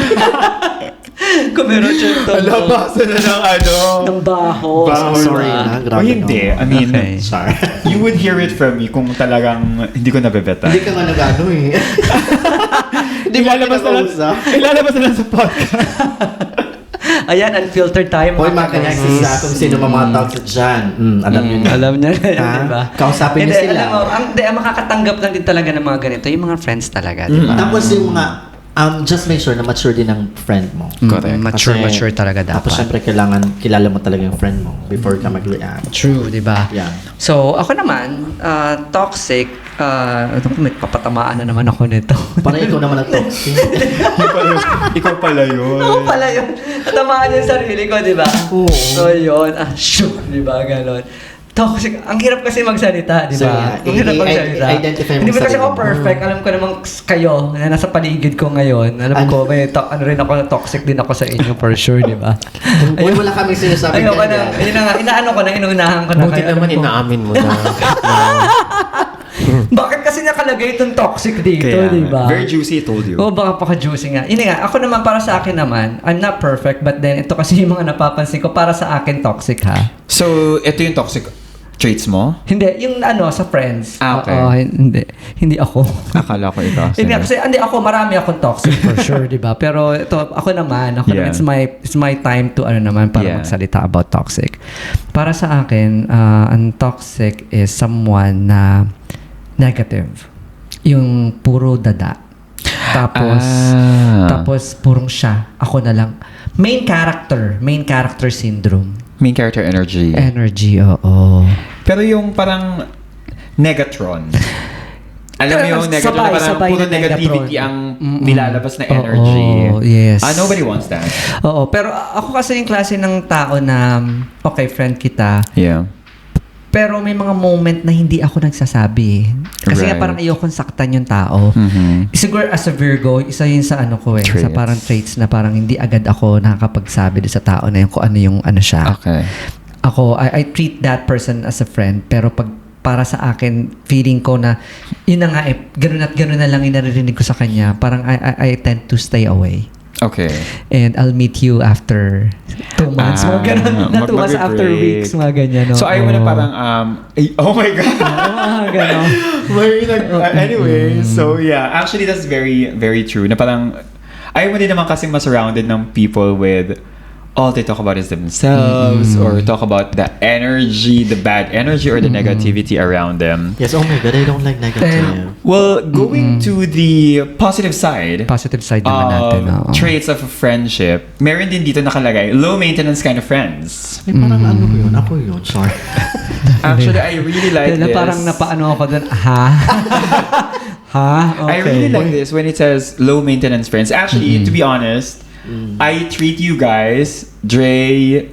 Kumirot yung tumbong. Alabasan na ng ano. Ng baho. Sorry na, grabe O hindi. naman. I mean, Okay. Sorry. you would hear it from me kung talagang hindi ko nabebeta. Hindi ka nga nag-ano eh. Hindi mo kinakausap. Ilalabas na lang sa podcast. Ayan, unfiltered tayo. Hoy, mga ka-access sa kung sino mga toxic dyan. Alam nyo na. Alam niya na yan, Ha? di ba? Kausapin niyo Hindi, sila. alam mo, ang makakatanggap lang din talaga ng mga ganito, yung mga friends talaga, di ba? Tapos yung mga just make sure na mature din ang friend mo. Correct. Mature talaga dapat. Tapos syempre kailangan kilala mo talaga yung friend mo before ka mag-react. True, di ba? Yeah. So, ako naman, toxic, may papatamaan na naman ako nito. Para ikaw naman ang toxic. Ikaw pala yun. Ako pala yun. Natamaan yung sarili ko, di ba? Oo. So, yun. Shoot, di ba? Ganon. Toxic. Ang hirap kasi magsalita, di So, ba? yeah, Ang hirap magsalita. identify mo Hindi ba kasi sarili ako mo. perfect? Alam ko namang kayo na nasa paligid ko ngayon. Alam ko, may ano rin ako, toxic din ako sa inyo for sure, di ba? Uy, wala kami sinasabi Ayoko na, yun na nga, inaano ko na, inuunahan ko na. Buti kaya naman alam ko. inaamin mo na. Bakit kasi nakalagay itong toxic dito, Kaya, di ba? very juicy, I told you. Oo, baka paka-juicy nga. Yun nga, ako naman para sa akin naman, I'm not perfect, but then ito kasi yung mga napapansin ko, para sa akin toxic ha. So, ito yung toxic traits mo? Hindi, yung sa friends. Ah, okay. Oo, hindi ako. Akala ko ikaw. Hindi kasi marami akong toxic for sure, 'di ba? Pero ito ako naman, Yeah. it's my time to naman para Yeah. magsalita about toxic. Para sa akin, ang toxic is someone na negative. Yung puro dada. Tapos purong siya, ako na lang. Main character syndrome. Main character energy. Energy, oo. Pero yung parang Negatron. Alam mo yung Negatron na parang puro na negativity Negatron. ang nilalabas na energy. Oo, yes. Nobody wants that. Oo, pero ako kasi yung klase ng tao na, okay, friend kita, Yeah. pero may mga moment na hindi ako nagsasabi. Kasi nga Right. parang ayokong saktan yung tao. Mhm. Siguro as a Virgo, isa yun sa sa Traits. parang traits na parang hindi agad ako nakakapagsabi doon sa tao na yun kung ano yung siya. Okay. Ako, I treat that person as a friend, pero para sa akin, feeling ko na, yun na nga ganun at ganun na lang yung naririnig ko sa kanya. Parang I tend to stay away. Okay. And I'll meet you after 2 months. Mga ganun. Na 2 months after mag-break. weeks. Mga ganyan. No? So, ayaw mo na parang, oh my God. Mga ganun. Anyway, so yeah. Actually, that's very, very true. Na parang, ayaw mo din naman kasing ma-surrounded ng people with all they talk about is themselves or talk about the energy, the bad energy or the negativity around them. Yes, oh my God, I don't like negative. Well, going to the positive side Positive side naman natin. Oo. traits of a friendship, meron din dito nakalagay, low maintenance kind of friends. Ay, parang ano ko yun? Ako yun, sorry. Actually, I really like Na this. parang napaano ako doon, ha? Ha? Okay. I really like this when it says low maintenance friends. Actually, to be honest, I treat you guys, Dre,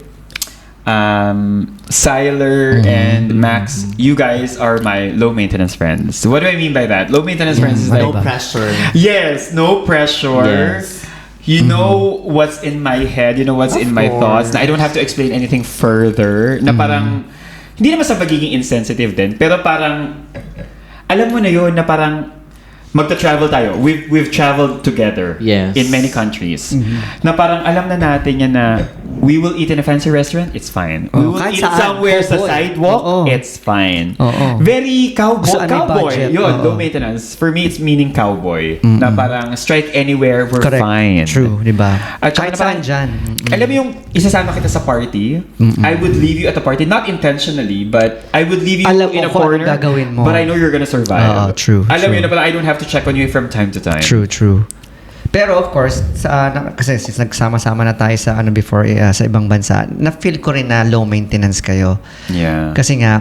Siler, and Max, you guys are my low maintenance friends. What do I mean by that? Low maintenance friends is No like, pressure. yes, no pressure. Yes. You know what's in my head, you know what's in Of my thoughts. course. Na I don't have to explain anything further. Na parang, hindi naman sa pagiging insensitive din, pero parang, alam mo na yun, na parang, magta-travel tayo. We've traveled together Yes. in many countries. Na parang alam na natin yan na we will eat in a fancy restaurant, it's fine. We will kahit eat saan, somewhere sa cowboy. sidewalk, Oo. it's fine. Oo. Very cowboy. Saan may budget. Yun, Oo. low maintenance. For me, it's meaning cowboy. Na parang strike anywhere, we're Correct. fine. True, di ba? At saka Kahit na parang- saan dyan. Alam mo yung isasama kita sa party, I would leave you at the party, not intentionally, but I would leave you Alam in a mo kung corner, anong gagawin mo. but I know you're gonna survive. True, Alam mo true. yun na parang I don't have to check on you from time to time. True. Pero of course, kasi since nagsama-sama na tayo sa before sa ibang bansa, na-feel ko rin na low maintenance kayo. Yeah. Kasi nga,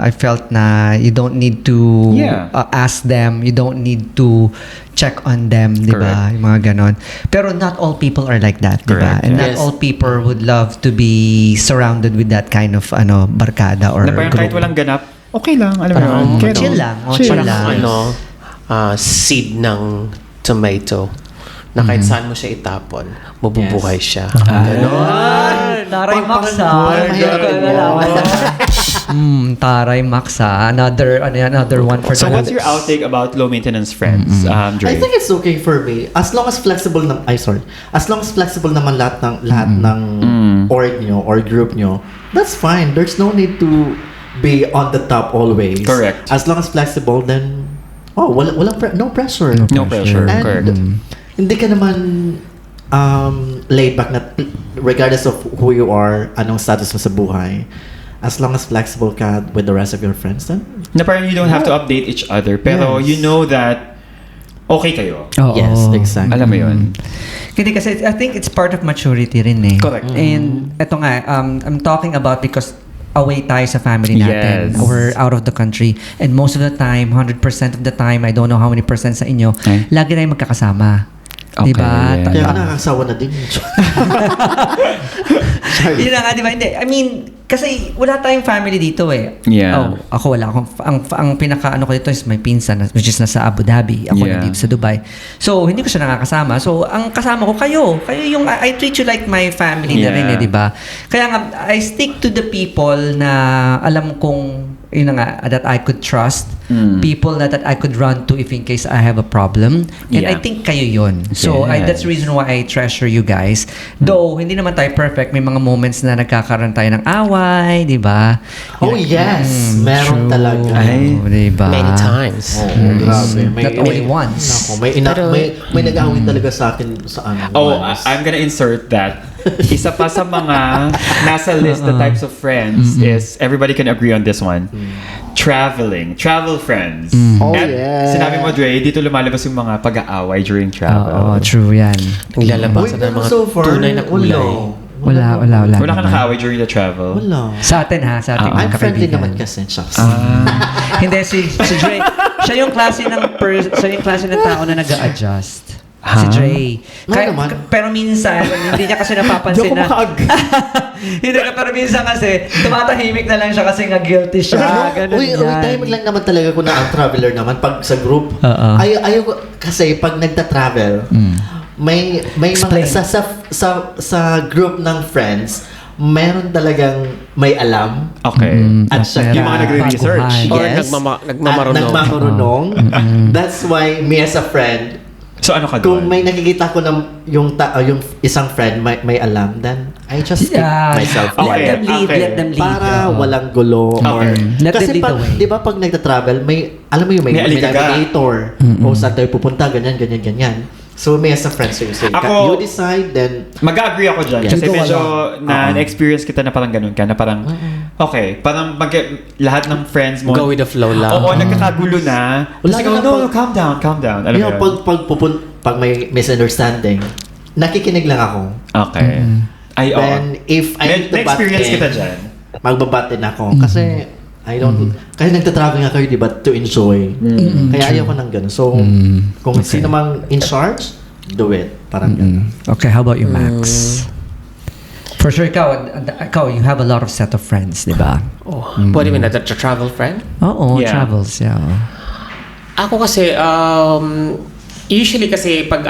I felt na you don't need to Yeah. ask them, you don't need to check on them, di ba? Correct. Yung mga ganon. Pero not all people are like that, di ba? Correct, And yes. not all people would love to be surrounded with that kind of barkada or Na parang kahit group. walang ganap, okay lang. Alam mo Parang, yun. Kaya chill no? lang. Chill Parang lang. seed ng tomato na kahit saan mo siya itapon, mabubuhay siya. Ganon. Taray Max ha. mahirap Hindi ko yun. nalaman. Taray Max ha. Another one for So the- what's your outtake about low maintenance friends, Dre? I think it's okay for me as long as flexible as long as flexible naman lahat ng org nyo or group nyo, that's fine. There's no need to be on the top always. Correct. As long as flexible, then no pressure. No pressure. And Correct. hindi ka naman laid back na regardless of who you are, anong status mo sa buhay. As long as flexible ka with the rest of your friends, then Na parang you don't have to update each other, pero Yes. you know that okay kayo. Oo. Yes, exactly. Alam mo yun? Hindi kasi I think it's part of maturity rin eh. Correct. And eto nga, I'm talking about because away tayo sa family natin. Yes. We're out of the country. And most of the time, 100% of the time, I don't know how many percent sa inyo, lagi tayong magkakasama. Okay, Diba? yeah. Kaya ka nakakasawa na din. Yun na nga, di ba? Hindi. I mean, kasi wala tayong family dito eh. Yeah. Oh, ako wala akong, ang pinaka-ano ko dito is may pinsan, which is nasa Abu Dhabi. Ako Yeah. nandito sa Dubai. So, hindi ko siya nakakasama. So, ang kasama ko, kayo. Kayo yung, I treat you like my family na rin eh, di ba? Kaya nga, I stick to the people na alam kong, yun na nga, that I could trust. People that I could run to if in case I have a problem. And Yeah. I think kayo yun. So, Yes. that's the reason why I treasure you guys. Though, hindi naman tayo perfect. May mga moments na nagkakaroon tayo ng away, di ba? Oh, yes. Meron True. talaga. Ay. Di ba? Many times. Oo, grabe. Not only once. Naku, may nag-awit talaga sa akin sa ano. Oh, once. I'm gonna insert that. Isa pa sa mga nasa list the types of friends is, everybody can agree on this one, travel friends. Oh, At yes. sinabi mo, Dre, dito lumalabas yung mga pag-aaway during Oo, travel. true yan. Naglalabasan ng mga so far, tunay na kulay. Wala. Wala ka nakaaway during the travel? Wala. Sa atin ha, sa ating I'm mga friendly kakaibigan. naman kasi. Shucks. Hindi, si Dre, siya yung klase ng tao na nag-a-adjust. Si Dre. No naman. Pero minsan, hindi niya kasi napapansin Di ako na... Hindi ka, pero minsan kasi, tumatahimik na lang siya kasi nga guilty siya. Ganun Uy, yan. timing lang naman talaga ko na ang traveler naman pag sa group. Oo. Ayaw ko, kasi pag nagta-travel, may Explain. mga, sa group ng friends, meron talagang may alam. Okay. At saka, Yung mga nagre-research. baguhan. Or Yes. nagmamarunong. At nagmamarunong. That's why me as a friend, So ano ka kung doon? may nakikita ko na yung isang friend may alam, then I just keep myself Okay. Let them lead, okay. let them lead. para Oo. walang gulo. Okay. Let them Kasi lead pag, the way. di ba pag nagta-travel, may May aligaga. navigator. O saan tayo pupunta, ganyan. So may as a friend, so you say, Ako- you decide, then Mag-agree ako dyan. Yeah. Kasi Dito medyo wala. na-experience kita na parang ganun ka. Na parang, okay, parang lahat ng friends mo. Go with the flow lang. Oo, nagkakagulo na. Wala Tapos na ikaw, pag- calm down. Alam mo yun, yun? pag may misunderstanding, nakikinig lang ako. Okay. Ay, oo. Then if I need to butt Na-experience in, kita dyan. magbabat din ako. Kasi I don't, kasi nagta-travel nga kayo, di ba, to enjoy. Kaya ayaw ko ng ganun. So, kung sino mang in charge, do it. Parang ganun. Okay, how about you, Max? For sure, ikaw, you have a lot of set of friends, di ba? What do you mean? A travel friend? Oo, Yeah. travels, yeah. Ako kasi, usually kasi pag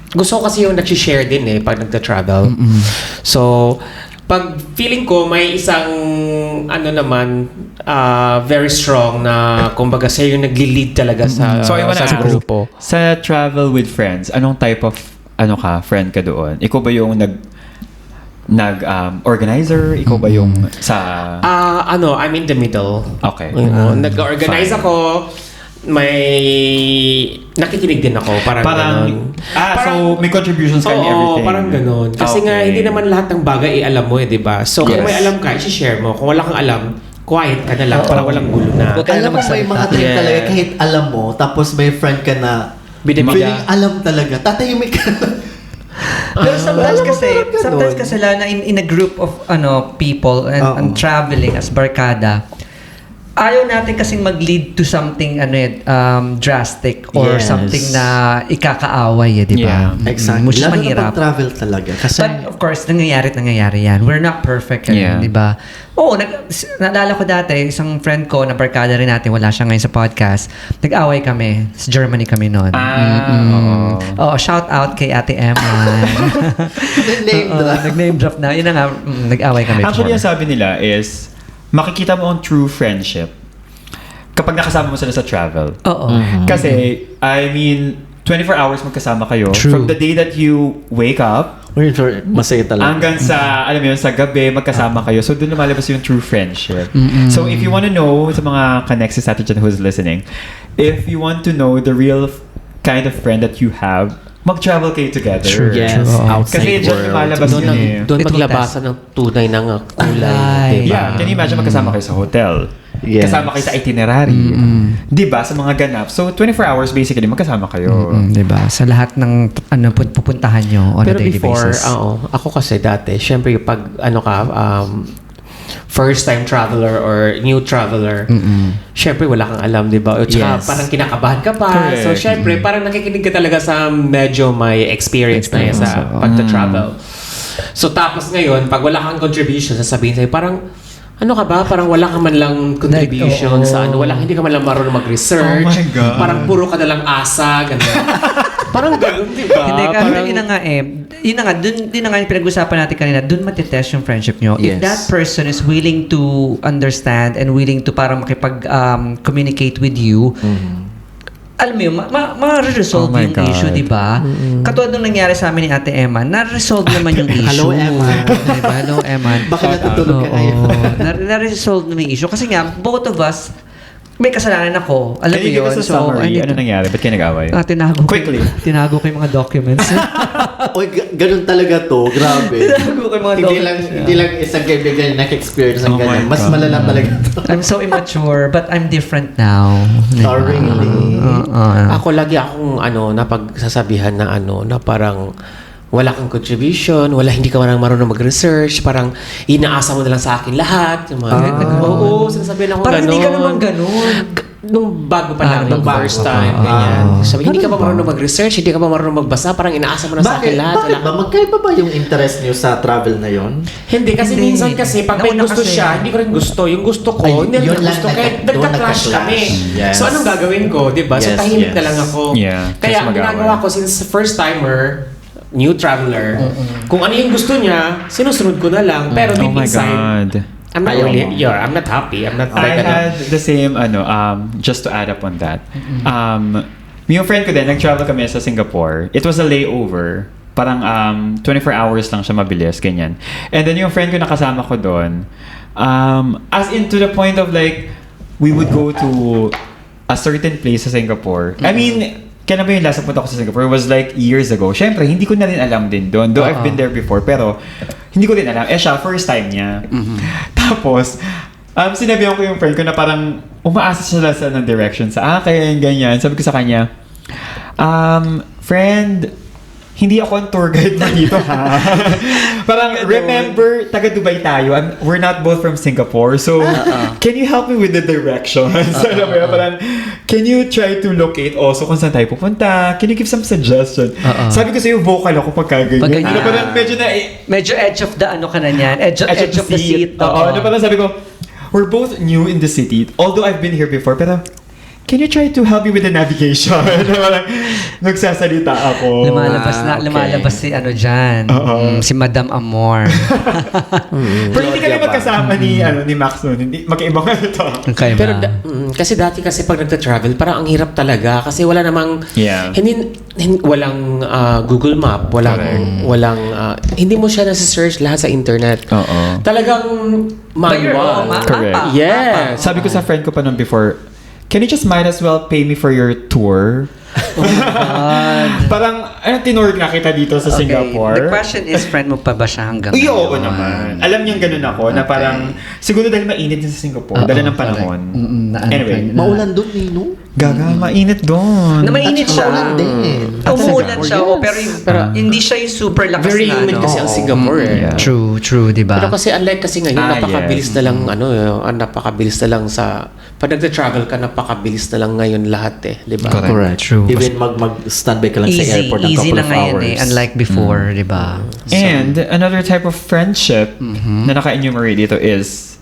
gusto ko kasi yung nag-share din pag nagta-travel. So, pag feeling ko may isang very strong na kumbaga siya yung nagli-lead talaga sa So, I wanna sa ask, grupo. sa travel with friends, anong type of friend ka doon? Ikaw ba yung organizer? Ikaw ba yung sa... I'm in the middle. Okay. Nag-organize Fine. ako, may nakikinig din ako. Parang ganun. So may contributions ka in Oo, everything. parang ganun. Kasi nga, hindi naman lahat ng bagay alam mo di ba? So, kung Yes. may alam ka, i-share mo. Kung wala kang alam, quiet ka na lang para walang gulo na. Huwag ka na Alam mo, may magsalita. mga time Yeah. talaga kahit alam mo, tapos may friend ka na Bida-bida. feeling alam talaga, tatahimik ka. Pero sometimes alam mo, kasi, parang ganun. lalo na in a group of people and traveling as barkada, ayaw natin kasing mag-lead to something drastic or Yes. something na ikakaaway, di ba? Yeah. Exactly. Which is Lalo na mahirap. pag travel talaga. Kasi, But of course, nangyayari yan. We're not perfect, Yeah. di ba? Oo, naalala ko dati, isang friend ko na barkada rin natin, wala siya ngayon sa podcast, nag-away kami. Sa Germany kami noon. Oo, shout out kay Ate Emma. name drop. Nag-name drop na. Yun na nga, nag-away kami. Actually, ang before. sabi nila is, makikita mo ang true friendship kapag nakasama mo sila sa travel. Oo. Kasi, I mean, 24 hours magkasama kayo. True. From the day that you wake up, masaya talaga. hanggang sa, alam mo yun, sa gabi, magkasama kayo. So, doon lumalabas yung true friendship. So, if you want to know, sa mga connects sa atin dyan who's listening, if you want to know the real kind of friend that you have, mag-travel kayo together. True. Yes, True. outside Kasi dyan world. lumalabas Doon, yun eh. doon It will maglabasan ng tunay ng kulay. Alay. Diba? Yeah, can you imagine magkasama kayo sa hotel? Yes. Kasama kayo sa itinerary. Di ba? Sa mga ganap. So, 24 hours basically, magkasama kayo. Di ba? Sa lahat ng pupuntahan nyo on Pero a daily before, basis. ako kasi dati, syempre pag first time traveler or new traveler, syempre wala kang alam, di ba? O tsaka Yes. parang kinakabahan ka pa. Correct. So syempre, parang nakikinig ka talaga sa medyo may experience na yan sa pagta-travel. So tapos ngayon, pag wala kang contribution, sasabihin sa'yo, parang ano ka ba? Parang wala ka man lang contribution sa ano. Hindi ka man lang marunong mag-research. Oh my God. Parang puro ka na lang asa. Ganun. Parang ganun, di ba? Hindi, kasi Parang- yun na nga yun na nga yung pinag-usapan natin kanina, dun matitest yung friendship nyo. If Yes. that person is willing to understand and willing to parang makipag-communicate with you, alam mo yun, ma-resolve Oh my yung God. issue, di ba? Katulad nung nangyari sa amin ni Ate Emma, na-resolve naman yung issue. Hello, Emma. Di ba? Hello, Emma. Bakit natutulog ka ngayon? Na-resolve naman yung issue. Kasi nga, both of us, may kasalanan ako. Alam Can mo you give yun? us a summary? Ano nangyari? Ba't kayo nag-away? Quickly. Tinago ko yung mga documents. Oy, ganun talaga to. Grabe. Tinago ko yung mga documents. Hindi lang isang kaibigan na-experience ng Oh my ganyan. Mas God. malala talaga to. I'm so immature, but I'm different now. Oh, really? Ako lagi akong napagsasabihan na parang wala kang contribution, hindi ka marunong mag-research, parang inaasa mo na lang sa akin lahat. Yung mga, oo, sinasabihan ako Parang gano'n. hindi ka naman ganun. Nung bago pa lang, nung bago first pa. time, ganyan. Sabi, hindi ka ba marunong mag-research, hindi ka ba marunong magbasa, parang inaasa mo na sa akin lahat. Bakit Wala ba? kang- Magkaiba ba yung interest niyo sa travel na yon? Hindi, kasi Hindi. minsan kasi pag may Nauna gusto kasi. siya, hindi ko rin gusto. Yung gusto ko, Ay, hindi yun rin lang gusto. Kaya doon nagka-clash kami. Yes. So, anong gagawin ko, di ba? So, Yes, tahimik yes. na lang ako. Yeah, Kaya kasi ang mag-away. ginagawa ko, since first timer, new traveler, kung ano yung gusto niya, sinusunod ko na lang. Pero Oh deep my inside, God. I'm not Ayaw really, mo. I'm not happy. I'm not I like, had the same, just to add up on that. Yung friend ko din, nag-travel kami sa Singapore. It was a layover. Parang 24 hours lang siya mabilis, ganyan. And then yung friend ko nakasama ko doon, as in to the point of like, we would go to a certain place sa Singapore. I mean, kailan ba yung last na punta ko sa Singapore? It was like years ago. Siyempre, hindi ko na rin alam din doon. Though I've been there before, pero hindi ko din alam. Siya, first time niya. Tapos, sinabihan ko yung friend ko na parang umaasa siya sa ng direction sa akin, ganyan. Sabi ko sa kanya, friend, hindi ako ang tour guide mo dito, ha? Parang, remember, taga Dubai tayo. We're not both from Singapore. So, can you help me with the directions? Alam mo yun, parang, can you try to locate also kung saan tayo pupunta? Can you give some suggestion? Sabi ko sa'yo, vocal ako pagka ganyan. Pag ganyan. Ano, parang medyo na, Medyo edge of the ano ka na yan. Edge of the seat. Oo, ano parang sabi ko, we're both new in the city. Although I've been here before, pero can you try to help me with the navigation? Parang nagsasalita ako. Lumalabas si ano dyan. Si Madam Amor. Pero hindi kami magkasama ni Max noon. Hindi, magkaibang ano to. Okay pero ba? kasi dati kasi pag nagta-travel, parang ang hirap talaga kasi wala namang Yeah. walang Google Map, hindi mo siya nasa-search lahat sa internet. Oo. Talagang manual. Correct. Yes. Sabi ko sa friend ko pa noon before, can you just might as well pay me for your tour? Oh my God. Parang, tinurg na kita dito sa Singapore. The question is, friend mo pa ba siya hanggang Uy, oo ngayon? naman. Alam niyang ganun ako na parang, siguro dahil mainit din sa Singapore, dahil ng panahon. Anyway, Maulan doon, Nino. gaga, mainit doon. Na mainit siya. Maulan din. Umuulan siya, pero hindi siya yung super lakas Very na humid ano. kasi ang Singapore. Yeah. True, di ba? Pero kasi unlike kasi ngayon, napakabilis na lang napakabilis na lang sa pag nagta-travel ka, napakabilis na lang ngayon lahat di ba? Correct. True. Even mag-standby ka lang sa airport ng Easy couple na of ngayon hours. unlike before, di ba? And another type of friendship na naka-enumerate dito is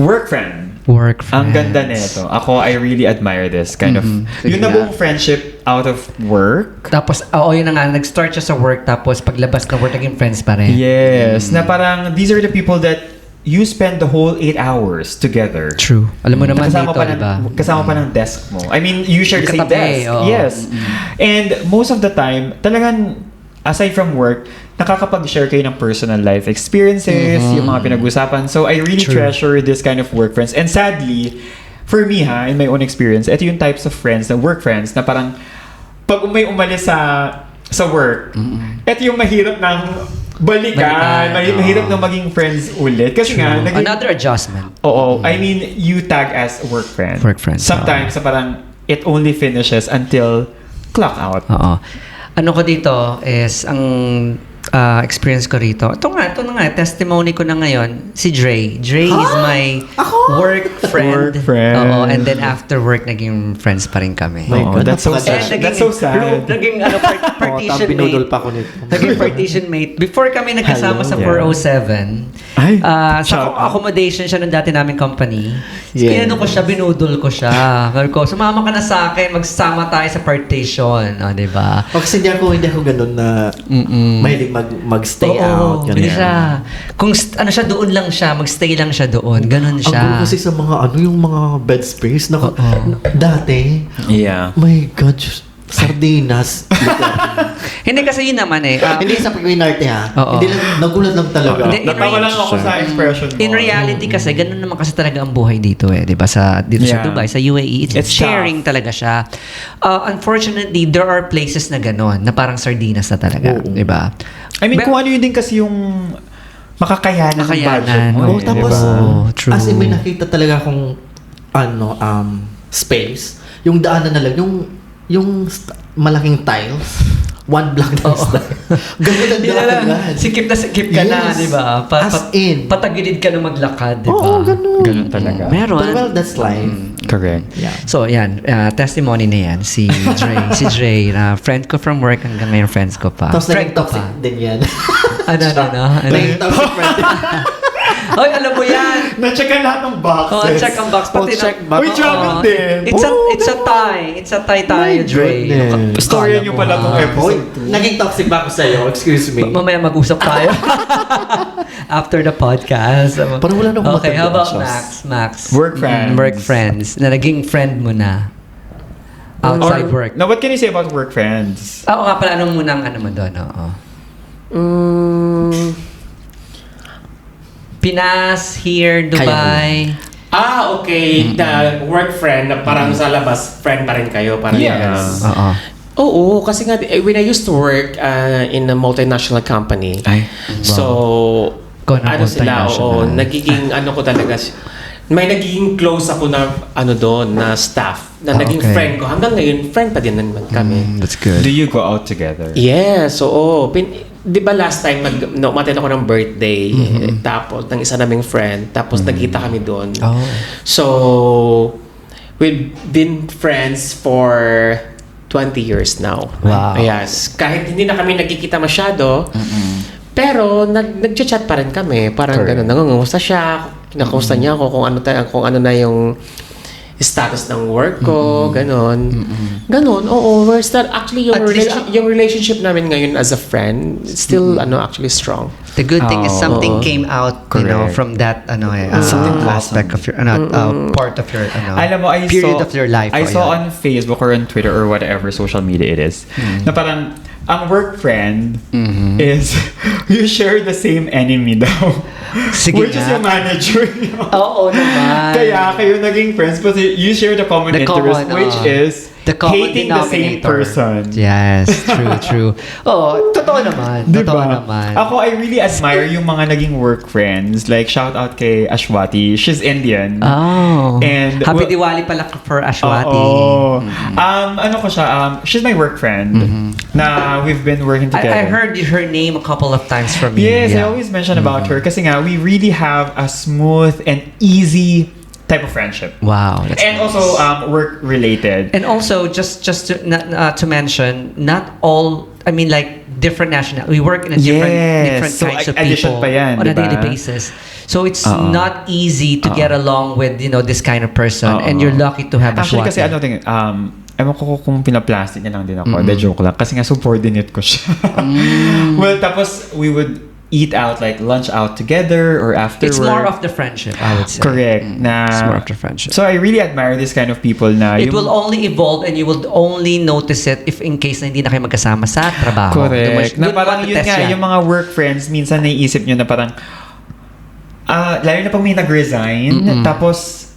work friend. Work Ang friends. ganda nito. Ako, I really admire this kind of, Sige yung nabuong friendship out of work. Tapos, yun na nga, nag-start siya sa work, tapos paglabas ng work, naging friends pa rin. Yes. Na parang, these are the people that you spend the whole 8 hours together. True. Alam mo naman dito, pa di ba? kasama pa ng desk mo. I mean, you share the same Katabi, desk. oo. Yes. And most of the time, talagang, aside from work, nakakapag-share kayo ng personal life experiences, yung mga pinag-usapan. So, I really True. treasure this kind of work friends. And sadly, for me in my own experience, ito yung types of friends, na work friends, na parang, pag may umalis sa work, ito yung mahirap ng balikan. Mahirap na maging friends ulit. Kasi nga, Another adjustment. Oo. I mean, you tag as work friend. Work friend. Sometimes, parang it only finishes until clock out. Oo. Ano ko dito is, ang experience ko rito. Ito na nga, testimony ko na ngayon, si Dre. Dre is my work friend. Work friend. Oo, and then after work, naging friends pa rin kami. My God, that's so sad. That's so sad. Naging partition binudol mate. pa ko nito. Naging partition mate. Before kami nagkasama sa Yeah. 407, Ay, sa accommodation siya ng dati naming company. Yeah. Kinano ko siya, binudol ko siya. Sabi ko, sumama ka na sa akin, magsama tayo sa partition. O, diba? Kasi hindi ako ganun na mahilig magstay out. Ganun. Hindi siya. Kung ano siya, doon lang siya. Magstay lang siya doon. Ganun Ang siya. gulo kasi sa mga yung mga bed space na dati. yeah. My God, sardinas. Hindi kasi yun naman eh. Hindi sa pag-winarte ha. Oo. Hindi lang, nagulat lang talaga. Hindi, Natawa lang ako sa expression mo. In reality kasi, ganun naman kasi talaga ang buhay dito eh. Diba? Dito sa Yeah. Dubai, sa UAE, it's sharing talaga siya. Unfortunately, there are places na ganun, na parang sardinas na talaga. Oo. Diba? I mean, kung ano yun din kasi yung makakayanan ng budget mo. Oh, tapos, true. as in may nakita talaga akong space. Yung daanan na lang, yung malaking tiles. One block na style. Ganun ang daanan. Sikip na sikip ka na, Yes. di ba? As in. Patagilid ka na maglakad, di ba? Oo, ganun. Ganun talaga. Meron. But well, that's life. Correct. Yeah. So, yan. Testimony na yan. Si Dre, na friend ko from work hanggang ngayon friends ko pa. Tapos friend naging toxic din yan. Ano? Naging toxic friend. Hoy, alam mo yan. Na-checkan lahat ng boxes. Oh, check ang box. Pati check na, box. Uy, travel din. It's a tie. It's a tie tayo, Dre. goodness. Storya nyo pala tong Hoy, episode 2. naging toxic ba ako sa'yo? Excuse me. Mamaya mag-usap tayo. After the podcast. Parang wala na akong Okay, how about matandaan. Max? Work friends. Work friends. Na naging friend mo na. Outside work. Now, what can you say about work friends? Oo nga pala, anong munang ano mo doon? Oo. Pinas, here, Dubai. Okay. The work friend na parang sa labas, friend pa rin kayo. Parang Yes. Oo. Oo, kasi nga, when I used to work in a multinational company, Ay, so, Ikaw na ano sila, multinational. nagiging, ano ko talaga, may nagiging close ako na, doon, na staff, na naging okay. friend ko. Hanggang ngayon, friend pa din naman kami. That's good. Do you go out together? Yes, oo. Di ba last time, umattend ako ng birthday, tapos, ng isa naming friend, tapos nagkita kami doon. Oh. So, we've been friends for 20 years now. Wow. Yes. Kahit hindi na kami nagkikita masyado, pero nag-chat pa rin kami. Parang Correct. gano'n. Nangungusta siya, kinakamusta niya ako kung ano na yung status ng work ko, gano'n. Gano'n, oo. We're still, actually, At least, yung relationship namin ngayon as a friend, it's still, actually strong. The good thing is something Oo. came out, you know, Correct. from that Something aspect of your part of your Alam mo, period of your life. I o, saw yan. on Facebook or on Twitter or whatever social media it is, na parang, ang work friend is, you share the same enemy daw. Sige Which is nga. yung manager niyo. Oo naman. Kaya kayo naging friends, but you share the common The interest, common, which is the common hating the same denominator. person. Yes, true. Oh, totoo naman. Diba? Totoo naman. Ako, I really admire yung mga naging work friends. Like, shout out kay Ashwati. She's Indian. Oh. And, Happy well, Diwali pala for Ashwati. Oo. Ano ko siya, she's my work friend. Na we've been working together. I heard her name a couple of times from you. Yes, I Yeah. always mention about her kasi nga, we really have a smooth and easy type of friendship. Wow. That's And nice. also work related. And also, just to mention, not all, I mean, like, different national. We work in a different Yes. So, kinds of addition people pa yan, on a diba? daily basis. So it's not easy to get along with, this kind of person. And you're lucky to have Actually, Ashwati. kasi ewan ko kung pinaplastic niya lang din ako. De joke lang. Kasi nga, subordinate ko siya. Well, tapos, we would eat out, like, lunch out together or after It's work. more of the friendship, I would say. Correct. Na, It's more of the friendship. So, I really admire this kind of people na It yung- will only evolve and you will only notice it if in case na hindi na kayo magkasama sa trabaho. Correct. Na Good parang one to yun test nga, yan. yung mga work friends, minsan naiisip nyo na parang, lalo na pag may nag-resign, tapos,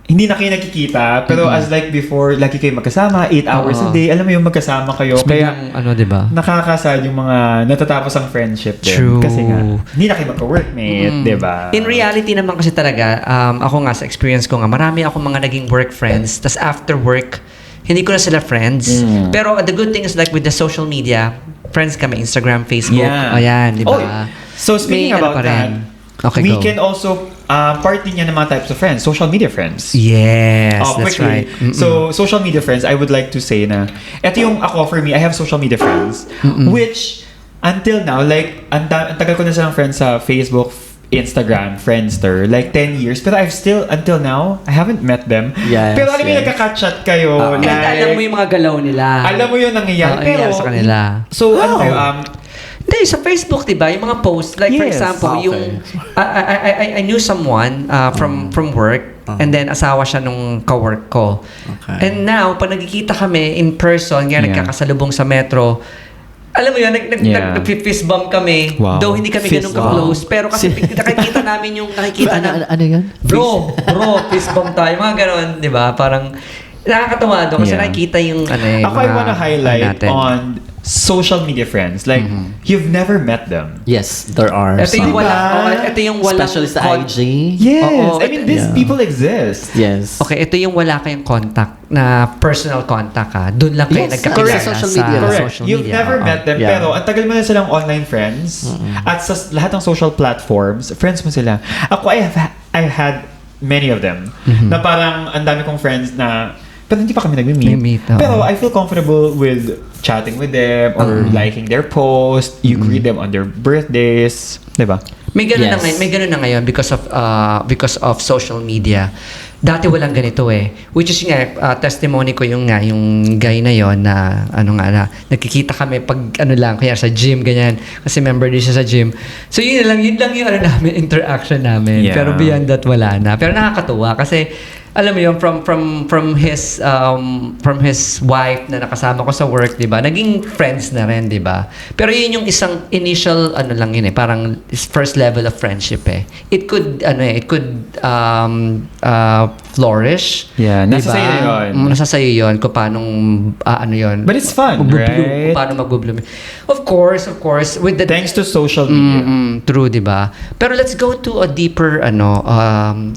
hindi na kayo nakikita, pero as like before, lagi kayo magkasama, 8 hours a day, alam mo yung magkasama kayo. Kaya, diba? nakakasad yung mga natatapos ang friendship din. True. Kasi nga, hindi na kayo magka-workmate, diba? In reality naman kasi talaga, ako nga sa experience ko nga, marami akong mga naging work friends, tas after work, hindi ko na sila friends. Pero the good thing is like with the social media, friends kami, Instagram, Facebook, ayan, di ba? So speaking May about pa that, rin. Okay, we go. can also part din yan ng mga types of friends, social media friends. Yes, that's Quickly. right. So, social media friends, I would like to say na, eto yung ako, for me, I have social media friends, which, until now, like, ang tagal ko na silang friends sa Facebook, Instagram, Friendster, like 10 years. Pero I've still, until now, I haven't met them. Yes, Pero alam mo yung nagka-chat kayo. And alam mo yung mga galaw nila. Alam mo yung nangyayari. nangyayari sa kanila. So, ano kayo, Hindi, sa Facebook, di ba? Yung mga posts, like for Yes. example, Okay. yung I knew someone from work and then asawa siya nung ka-work ko. Okay. And now, pag nagkikita kami in person, kaya nagkakasalubong sa metro, alam mo yun, nag-fist bump kami. Wow. Though hindi kami ganun Fist ka-close. Pero kasi nakikita namin yung nakikita na, Ano yan? bro, fist bump tayo. Mga ganun, di ba? Parang, nakakatawa doon kasi nakikita yung ako, I wanna highlight on social media friends. Like, you've never met them. Yes, there are. Ito yung some. ito yung walang Especially sa IG. Yes. Oo, I mean, these people exist. Yes. Okay, ito yung wala kayong contact na personal contact ha. Doon lang kayo Yes, nagkakilala correct. Social media. sa Correct. social You've media. never Oo. met them, Yeah. pero ang tagal mo na silang online friends. At sa lahat ng social platforms, friends mo sila. Ako, I've had many of them. Na parang ang dami kong friends na pero hindi pa kami nag-meet. May-meet, oo. Pero I feel comfortable with chatting with them or liking their post. You greet them on their birthdays. Diba? May ganun Yes. na ngayon, because of social media. Dati walang ganito eh. Which is nga testimony ko yung guy na yon na nakikita kami pag kaya sa gym ganyan kasi member din siya sa gym. So yun lang yung namin interaction namin. Yeah. Pero beyond that wala na. Pero nakakatuwa kasi alam mo yun, from his wife na nakasama ko sa work, 'di ba? Naging friends na rin, 'di ba? Pero yun yung isang initial lang yun eh, parang first level of friendship eh. It could flourish. Yeah, nasa diba? sa'yo yun. Nasa sa'yo yun kung paano yun. But it's fun, Magbubloom, right? Kung paano magbubloom. Of course, with the Thanks to social media. true, di ba? Pero let's go to a deeper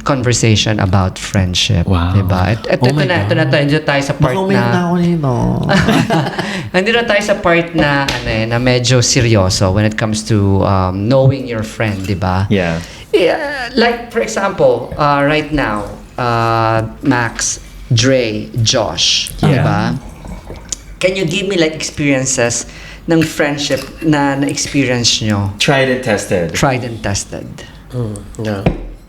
conversation about friendship. Wow. Di ba? Ito Oh my na God. tayo sa part Baka umiyak na na ako nito. nandito na tayo sa part na na medyo seryoso when it comes to knowing your friend, di ba? Yeah. Yeah, like for example, right now, Max, Dre, Josh, di Yeah. ba? Can you give me like experiences ng friendship na na-experience nyo? Tried and tested. Tried and tested. Yeah.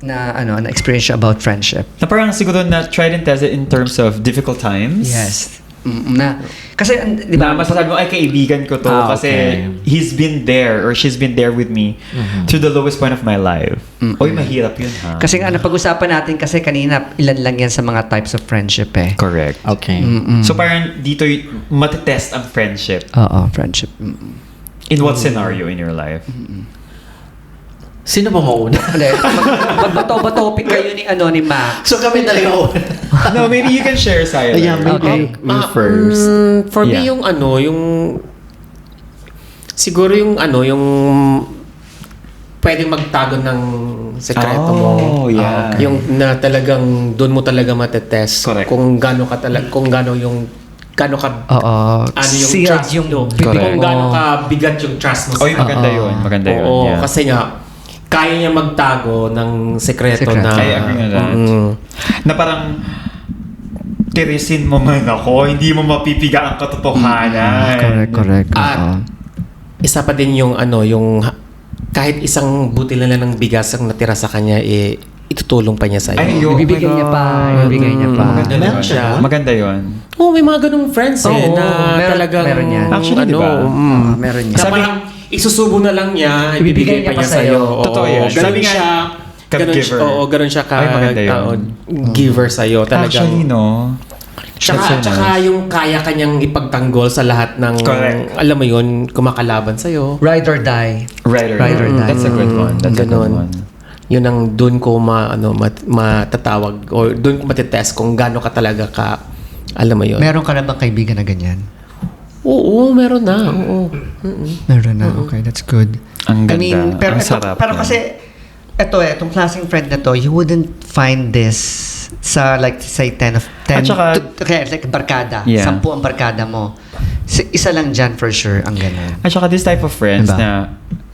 Na experience nyo about friendship. Na parang siguro na tried and tested in terms of difficult times. Yes. Kasi, di ba? Na masasabi mo, ay, kaibigan ko to kasi okay. he's been there or she's been there with me to the lowest point of my life. Oy, mahirap yun, ha? Kasi nga, napag-usapan natin kasi kanina, ilan lang yan sa mga types of friendship eh. Correct. Okay. So parang dito matetest ang friendship. Oo, friendship. In what scenario in your life? Sino ba mauna? Hindi, magbato-topic kayo ni Max. So kami talaga una. No, maybe you can share, Silas. Yeah, maybe you first. For me, Yeah. siguro yung pwedeng magtago ng sekreto mo. Oh, yeah. Yung na talagang doon mo talaga matetest Correct. kung gaano ka gaano ka Oo. yung Sealed trust yung mo. bibig Kung mo. gaano ka bigat yung trust mo. Oy, maganda yun. Maganda yun. Oo, Yeah. kasi nga kaya niya magtago ng sekreto Sekreto. na I agree na that. Na parang tirisin mo man ako, hindi mo mapipiga ang katotohanan. Correct. At isa pa din yung yung kahit isang butil na lang ng bigas ang natira sa kanya, itutulong pa niya sa'yo. Ay, yo, Ibibigay oh my niya pa. God. Ibibigay niya pa. Maganda Meron yun. siya. Maganda yun. Oo, may mga ganung friends Oo, na talagang meron yan. Actually, di ba? Meron niya. na parang isusubo na lang niya, ibibigay pa niya sa'yo. Totoo yan. Ganun Sabi nga, siya. giver. Ganun siya Ay, maganda yun. giver sa'yo. Talagang. Actually, no? Tsaka yung kaya kanyang ipagtanggol sa lahat ng, Correct. alam mo yun, kumakalaban sa'yo. Ride or die. Ride or Ride or die. That's a good one. That's a good Ganun. one. yun ang doon ko matatawag or doon ko matitest kung gaano ka talaga alam mo yun. Meron ka na bang kaibigan na ganyan? Oo, meron na. Oo. Meron na. Okay, that's good. Ang ganda. I mean, pero ang sarap. Pero kasi, itong klaseng friend na to, you wouldn't find this sa like, say, 10 of 10. At saka, Okay, like barkada. Yeah. 10 ang barkada mo. Isa lang dyan for sure, ang ganun. At saka this type of friends Diba? na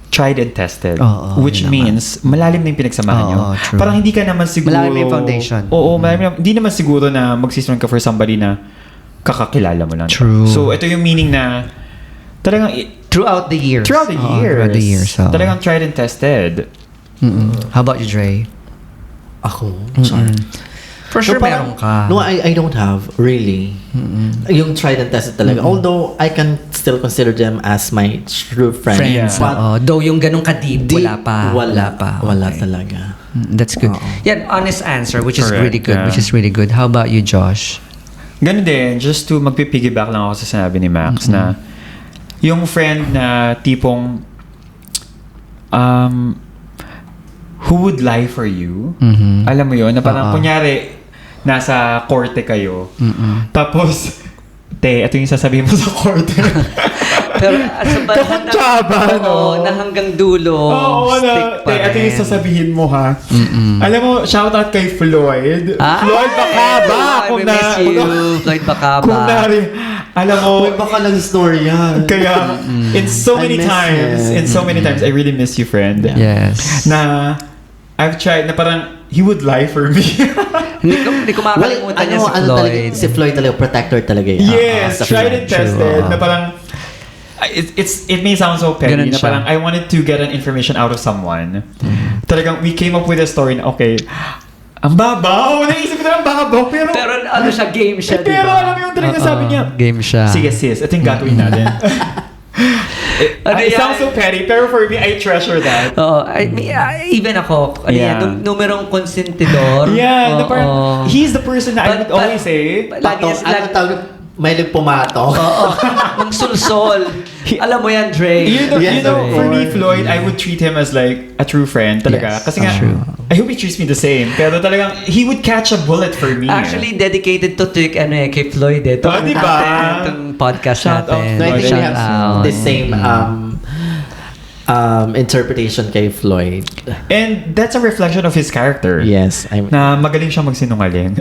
tried and tested. Which yun means, malalim na yung pinagsamahan nyo. true. Parang hindi ka naman siguro... Malalim na yung foundation. Oo, hindi naman siguro na magsistrong ka for somebody na kakakilala mo lang. True. So, ito yung meaning na talagang... Throughout the years. Throughout the years. Talagang tried and tested. How about you, Dre? Ako? Sorry. For sure, meron ka. No, I don't have, really. Yung tried and tested talaga. Although, I can still consider them as my true friends. Friends. But Though yung ganun ka-deep, wala pa. Wala Okay. talaga. That's good. Yan, honest answer, which is Correct, really good. yeah. Which is really good. How about you, Josh? Ganun din, just to magpipiggyback lang ako sa sinabi ni Max na yung friend na tipong who would lie for you. Alam mo yun, na parang kunyari nasa korte kayo. Tapos, ito yung sasabihin mo sa korte. Pero sa Kakuntsaba, no? na hanggang dulo, Oo, stick pa ito yung rin. sasabihin mo, ha? Alam mo, shoutout kay Floyd. Floyd, baka ba? I miss you. Floyd, baka ba? Kung alam mo, Uy, baka lang story yan. kaya, in so I many miss times, I really miss you, friend. Yes. Na, I've tried, na parang, he would lie for me. Hindi ko makakalimutan niya si Floyd. Talaga, si Floyd talaga, protector talaga yan. Yes, Sa tried and friend. tested, na parang, it may sound so petty, Ganun na siya. parang, I wanted to get an information out of someone. Talagang, we came up with a story na, okay, ang babaw, naisip ko na ang babaw, pero ano siya, game siya, pero alam mo yung talaga sabi niya, game siya. sige sis, ito yung gagawin natin. It sounds so petty, pero for me, I treasure that. Oo, even ako, Yeah. numerong konsentidor. Yeah, na Oo. parang, he's the person that I would But- always say, Pato, ano tawag? May nagpumato. Oo, ng sulsol. Alam mo yan, Dre. you Yes, know, of for me, course. Floyd, I would treat him as like a true friend talaga. Yes, Kasi nga, true. I hope he treats me the same. Pero talagang, he would catch a bullet for me. Actually, dedicated to kay Floyd eh. Oh, diba? Itong podcast Shout out, natin. No, I think we Shout have out. the same interpretation kay Floyd. And that's a reflection of his character. Yes. Na magaling siya magsinungaling.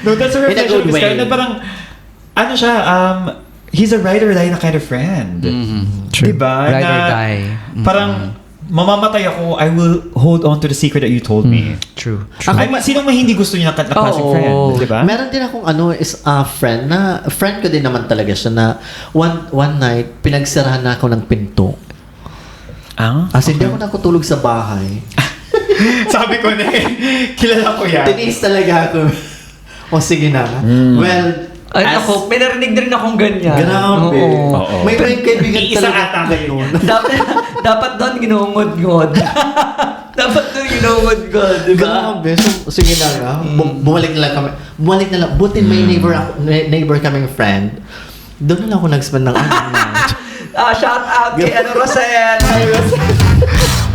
No, that's a In a reflection good of his way. character. Na parang, ano siya, he's a ride or die na kind of friend. True. Diba? Ride or Na die. Parang, mamamatay ako, I will hold on to the secret that you told me. True. I mean, sino man hindi gusto niya na klaseng Oo. friend, di ba? Meron din akong is a friend na friend ko din naman talaga siya na one night pinagsarahan na ako ng pinto. As in, hindi ako nakutulog sa bahay. Sabi ko na kilala ko yan. Tinis talaga ako. O sige na. Well, Ay, ako, may narinig na rin akong ganyan. grabe. Oo. May kaibigan Isa talaga ata kayo. dapat doon ginungod-ngod. Dapat doon ginungod-ngod, di ba? Grabe. So, sige na nga. Bumalik na lang kami. Buti may neighbor kaming friend. Doon na lang ako nag-spend ng Shout out kay Rosel.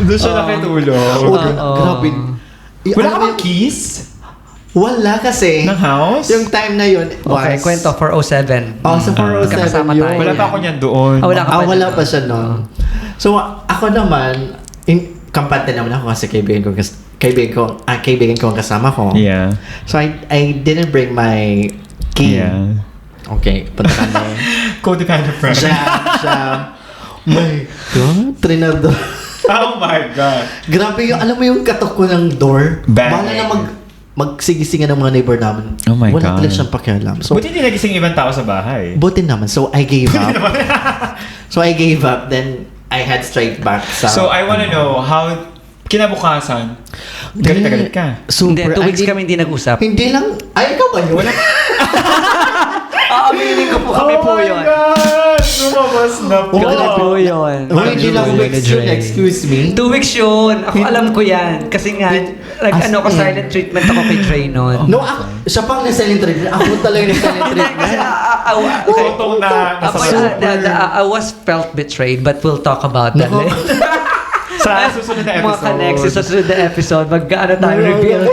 Doon siya nakitulog. Grabe. Wala Alam ka mo bang keys? Wala kasi. Ng house? Yung time na yun was... Okay, kwento 407. Oh, sa 407 Magkakasama yun. tayo. Wala pa ako niyan doon. Wala ka pa wala dyan. pa siya noon. So, ako naman, kampante naman ako kasi kaibigan ko ang kasama ko. Yeah. So, I didn't bring my key. Yeah. Okay, punta kami. Codependent friend. Siya. My God, trinado. Oh my God. Grabe yung, alam mo yung katok ko ng door? Bang. Bala na magsigisingan ng mga neighbor namin. Oh my Wala God. talaga siyang pakialam. So, Buti hindi nagising ibang tao sa bahay. buti naman. So, I gave up. Then, I head straight back sa... So, I wanna know how, kinabukasan, galit na galit ka. Hindi, Super. 2 weeks kami hindi nag-usap. Hindi lang... Ay, ikaw ba yun? Aminin ko po kami po yun. Oh my God! Lumabas na po. Kami po yun. Oh, hindi lang weeks yun. Excuse me. 2 weeks yun. Ako alam ko yan. Kasi nga, silent treatment ako kay Dre noon. No, siya pang na-silent treatment. Ako talaga na-silent treatment. Totoo na nasa I was felt betrayed, but we'll talk about that later. Sa susunod na episode. Mga ka-Nexus, sa susunod na episode, magre-reveal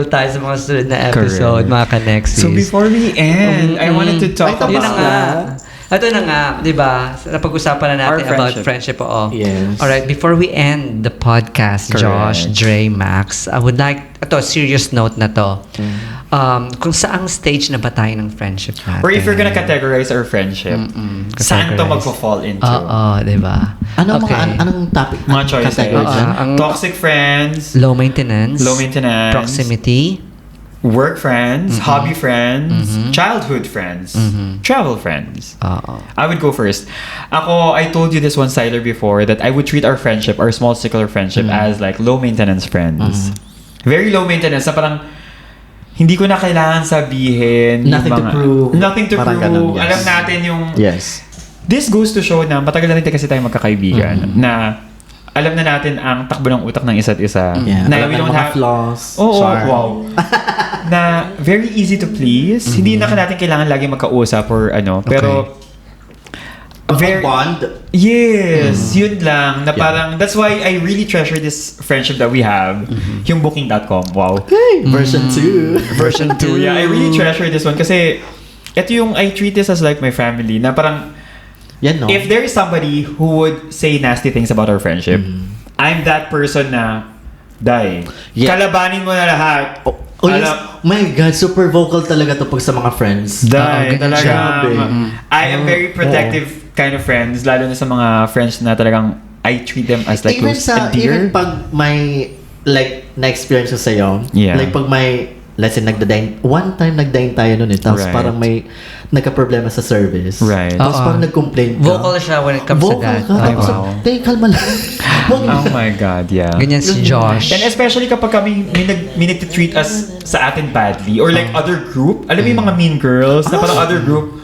tayo sa mga susunod na episode, mga ka-Nexus. So before we end, I wanted to talk Yun na about... nga. Ito na nga, di ba? Napag-usapan na natin Our about friendship. Oo. Yes. Alright, before we end the podcast, Josh, Correct. Dre, Max, I would like, ito, serious note na to. Kung saang stage na ba tayo ng friendship natin? Or if you're gonna categorize our friendship, saan to Categorize. magpo-fall into? Oo, di ba? Anong topic? Mga choices. Category dyan? ang- Toxic friends, Low maintenance. low maintenance, Proximity. work friends, hobby friends, childhood friends, travel friends. Oo. I would go first. I told you this one, Siler, before, that I would treat our friendship, our small circular friendship, as like low maintenance friends. Very low maintenance, na parang hindi ko na kailangan sabihin. yung Nothing to prove. Nothing to Parang prove. ganun, yes. Alam natin yung... Yes. This goes to show na matagal na rin kasi tayo magkakaibigan. Na alam na natin ang takbo ng utak ng isa't isa. Yeah. Na Alam we ng don't mga have... flaws. Oo, Charm. wow. Na very easy to please. Hindi na natin kailangan lagi magkausap or ano. Pero... Very bond. Yes, yun lang. Na parang, that's why I really treasure this friendship that we have. Yung Booking.com. Wow. Version 2. Version 2. Yeah, I really treasure this one kasi ito yung, I treat this as like my family. Na parang, Yan, no? if there is somebody who would say nasty things about our friendship, I'm that person na, die. Yeah. Kalabanin mo na lahat. Oh, yes. My God, super vocal talaga to pag sa mga friends. Die. ganyan Talaga. siya. I am very protective kind of friends, lalo na sa mga friends na talagang I treat them as like Even close and dear. even pag may, like, na-experience ko sa'yo, Yeah. like pag may, let's say, one time nagdaing tayo nun eh, tapos Right. parang may nagka-problema sa service. Right. Tapos Oo. parang nag-complain ka. Vocal siya when it comes to Vocal that. ka. Ay, Tapos, wow. kalma lang. Wag Oh my God, yeah. Ganyan si Josh. And especially kapag kami may nagtitreat us sa atin badly or like other group, alam mo yung mga mean girls na parang other group,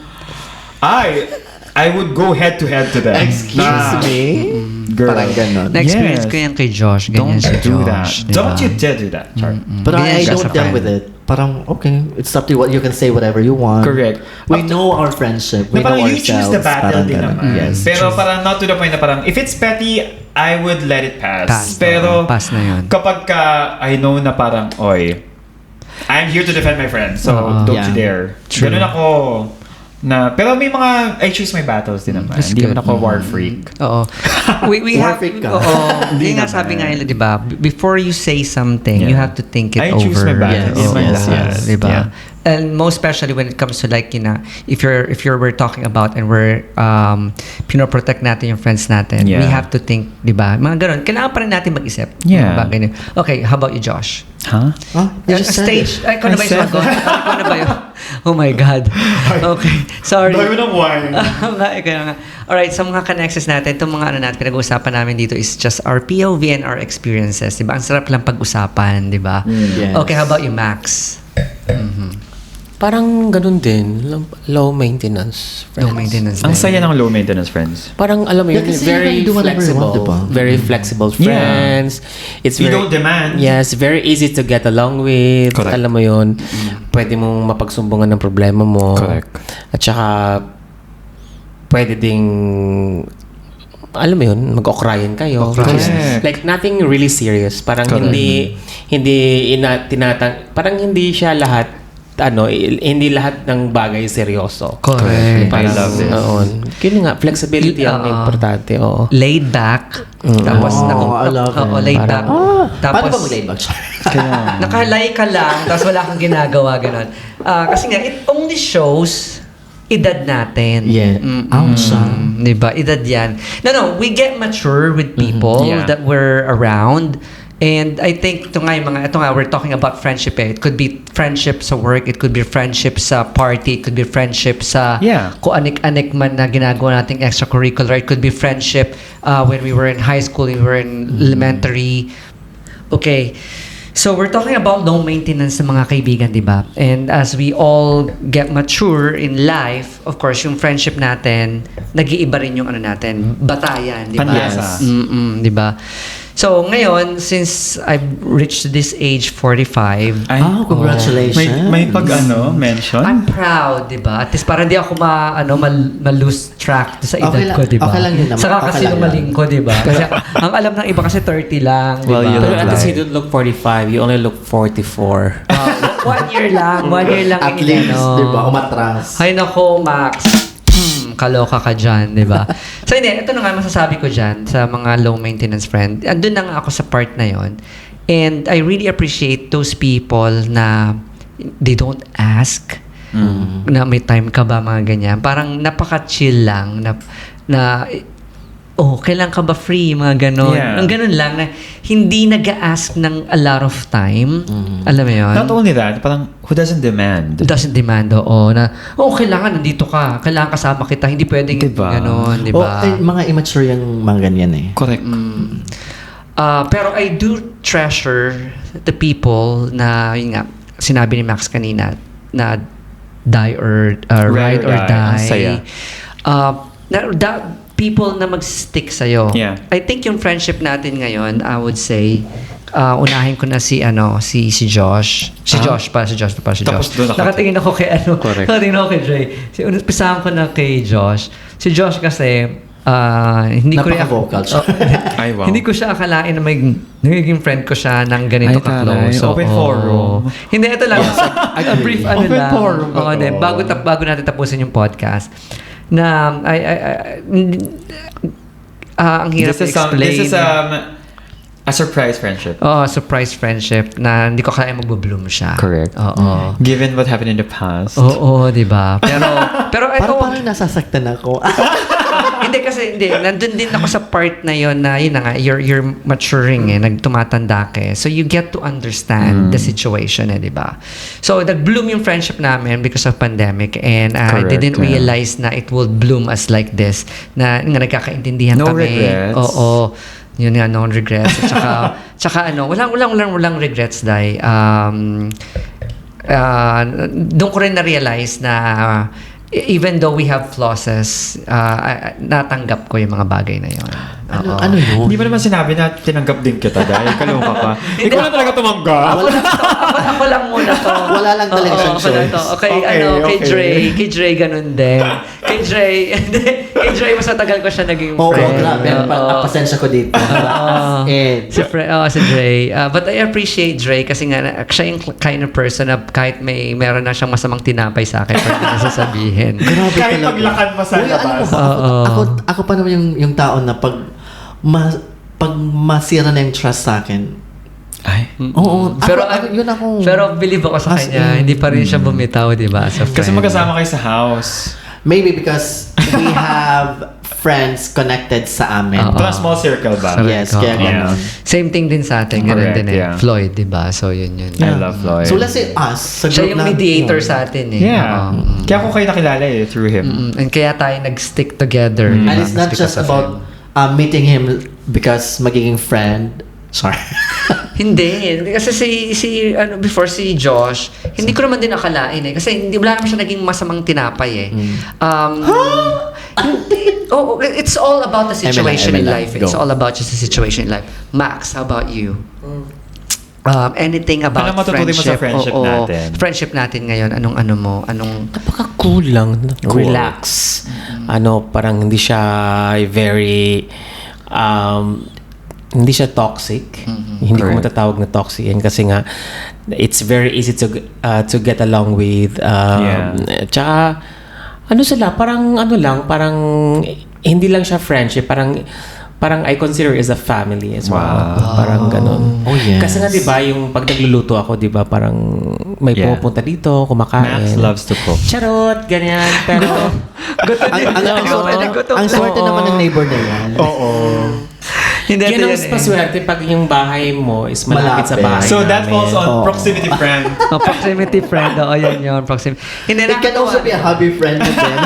I would go head to head to them. Excuse me? Girl. Parang ganon. Na-experience Yes. ko yan kay Josh. Ganyan Don't si do Josh. that. diba? Don't you dare do that, Char. But Ganyan I siya don't sa deal friend. with it. Parang, okay, it's up to you. You can say whatever you want. Correct. We know our friendship. Na We know parang you choose ourselves. the battle Parang din ganon. naman. Yes. Pero parang not to the point na parang, if it's petty, I would let it pass. Pass. Pero Pass na yun. kapag ka, I know na parang, oy, I'm here to defend my friends, so don't you Yeah. dare. True. Ganun ako. Pero may mga, I choose my battles din naman. That's Hindi good. naman ako war freak. Oo. We have, Warfreak ka. oo. Hindi Yung nga naman. sabi nga nila, di ba? Before you say something, you Yeah. have to think it I over. choose my battles. Yes, yes, yes. Di ba? Yeah. And most especially when it comes to like, if we're talking about and we're pinoprotect natin yung friends natin, we Yeah. have to think, di ba? Mga ganun. Kailangan pa rin natin mag-isip. Yeah. Mga bagay na- Okay, how about you, Josh? Huh? Huh? You just said Stage. it. Ay, ikaw na ba yung sagot? Ikaw na ba yun? Oh my God. Okay. Sorry. Dami ng wine. Nga, kaya nga. Alright, sa mga connexes natin, itong mga ano natin, pinag-uusapan namin dito is just our POV and our experiences. Diba? Ang sarap lang pag-usapan, diba? Yes. Okay, how about you, Max? Parang ganun din. Low maintenance. Low friends. maintenance. Ang din. saya ng low maintenance friends. Parang alam mo yun, Yeah, kasi very you can do whatever you flexible. want, diba? Very flexible Yeah. friends. It's You very, don't demand. Yes, very easy to get along with. Correct. Alam mo yun, pwede mong mapagsumbungan ng problema mo. Correct. At saka, pwede ding, alam mo yun, mag-okrayan kayo. Correct. Like, nothing really serious. Parang Correct. parang hindi siya lahat, hindi lahat ng bagay seryoso. Correct. I love this. Oo. Yun nga, flexibility ang Oo. importante. Oo. Laid back. Tapos, I love it. laid back. Paano ba mag-laid back? Nakalay ka lang, tapos wala kang ginagawa, gano'n. Kasi nga, it only shows edad natin. Yeah. Ouch. Diba? Edad yan. No, we get mature with people Yeah. that we're around. And I think ito nga, we're talking about friendship eh. It could be friendship sa work, it could be friendship sa party, it could be friendship sa Yeah. kung anik-anik man na ginagawa nating extracurricular. It could be friendship when we were in high school, we were in elementary. Okay. So we're talking about low maintenance sa mga kaibigan, di ba? And as we all get mature in life, of course, yung friendship natin, nag-iiba rin yung ano natin, batayan, di ba? Panlasa. Di ba? So, ngayon, since I've reached this age 45, Ay, Congratulations. May mention? I'm proud, di ba? At least para di ako ma-lose track sa edad Okay lang- ko, di ba? okay lang yun naman. Saka Okay kasi lang lumaling ko, di ba? Kasi ang alam ng iba kasi 30 lang, di Well, ba? you Pero look at least like- you don't look 45. You only look 44. 1 year lang. 1 year lang. At yung least, inano. di ba? Umatras. Ay nako, Max. Kaloka ka dyan, di ba? So hindi, ito na nga masasabi ko dyan sa mga low maintenance friend. Andun na nga ako sa part na yon. And I really appreciate those people na they don't ask na may time ka ba, mga ganyan. Parang napaka-chill lang na kailan ka ba free, mga ganon. Yeah. Ang ganon lang na hindi nag-ask ng a lot of time. Alam mo yun? Not only that, parang who doesn't demand? Doesn't demand, kailangan nandito ka, kailangan kasama kita, hindi pwedeng Diba? ganon, di O, ba? mga immature yung mga ganyan eh. Correct. Pero I do treasure the people na, yun nga, sinabi ni Max kanina, na die or ride or Ang die. saya. People na mag-stick sa'yo. Yeah. I think yung friendship natin ngayon, I would say, unahin ko na si Josh. Si Josh. Tapos doon ako. Nakatingin ako kay Correct. Nakatingin ako kay Dre. Pisahan ko na kay Josh. Si Josh kasi, hindi ko rin Napaka-vocal siya. Ay, wow. Hindi ko siya akalain na nagiging friend ko siya ng ganito Ay, ka-close. taray. Open forum. Hindi, ito lang. A brief Open lang. forum ba to? Bago natin tapusin yung podcast. Na, ang hirap i-explain. This is a surprise friendship. Surprise friendship na hindi ko kaya magbo-bloom siya. Correct. Oo. Given what happened in the past. Oo, di ba? Pero ito, Parang nasasaktan ako. hindi. Nandun din ako sa part na yon na, yun na nga, you're maturing nagtumatanda ka So, you get to understand the situation di ba? So, nag-bloom yung friendship namin because of pandemic and I Correct, didn't realize na it would bloom as like this. Na nga, nagkakaintindihan No kami. regrets. Oo. Yun nga, no regrets. At tsaka walang regrets, Dai. Doon ko rin na-realize na even though we have flosses, natanggap ko yung mga bagay na yun. Ano yun? Hindi mo naman sinabi na tinanggap din kita dahil kaloka ka. Ikaw na talaga tumanggap. Ako lang muna to. Wala lang talaga siyang ako lang choice. to. Kay Dre ganun din. Kay Dre, mas matagal ko siya naging Oo, friend. grabe. Pasensya ko dito. Si Dre. But I appreciate Dre kasi nga siya yung kind of person na kahit meron na siyang masamang tinapay sa akin pwede na sasabihin. Grabe Kahit talaga. paglakad mo sa Uy, alam mo labas. ba, ako pa naman yung tao na pag masira na yung trust sa akin. Ay. Oo. Pero yun ako. Pero believe ako sa As kanya, in, hindi pa rin siya bumitaw, di ba? As a friend. Kasi magkasama kayo sa house. Maybe because we have friends connected sa amin. Oo. Ito na small circle ba? Yes, kaya Yeah. ganun. Same thing din sa atin, ganun Correct, din yeah. Floyd, di ba? So, yun. I love Lloyd. So let's say us, sa Siya group yung natin mediator yun. sa atin Yeah. Oo. Kaya ko kayo nakilala through him. And kaya tayo nag-stick together. di ba? And it's not Because just of about him. meeting him because magiging friend. Sorry. Hindi. Kasi before si Josh, hindi ko naman din akalain Kasi wala naman siya naging masamang tinapay it's all about the situation in Emily, life. go. It's all about just the situation in life. Max, how about you? Anything about Ano matutuloy mo sa friendship natin? Friendship natin ngayon, anong Napaka-cool lang. Relax. Parang hindi siya very... hindi siya toxic. Hindi ko matatawag na toxic yan kasi nga it's very easy to get along with. Tsaka sila, parang hindi lang siya friendship, parang I consider it as a family as well. Parang ganun. Oh, yes. Kasi nga 'di ba yung pag nagluluto ako, 'di ba, parang may pumupunta dito, kumakain. Max loves to cook. Charot, ganyan. Pero ang swerte naman ng neighbor na yan. Oo. Hindi yun ang paswerte pag yung bahay mo is malapit sa bahay So that namin. falls on proximity friend. proximity friend. Yan yun. Proximity. Hindi, It can also be a hobby friend din.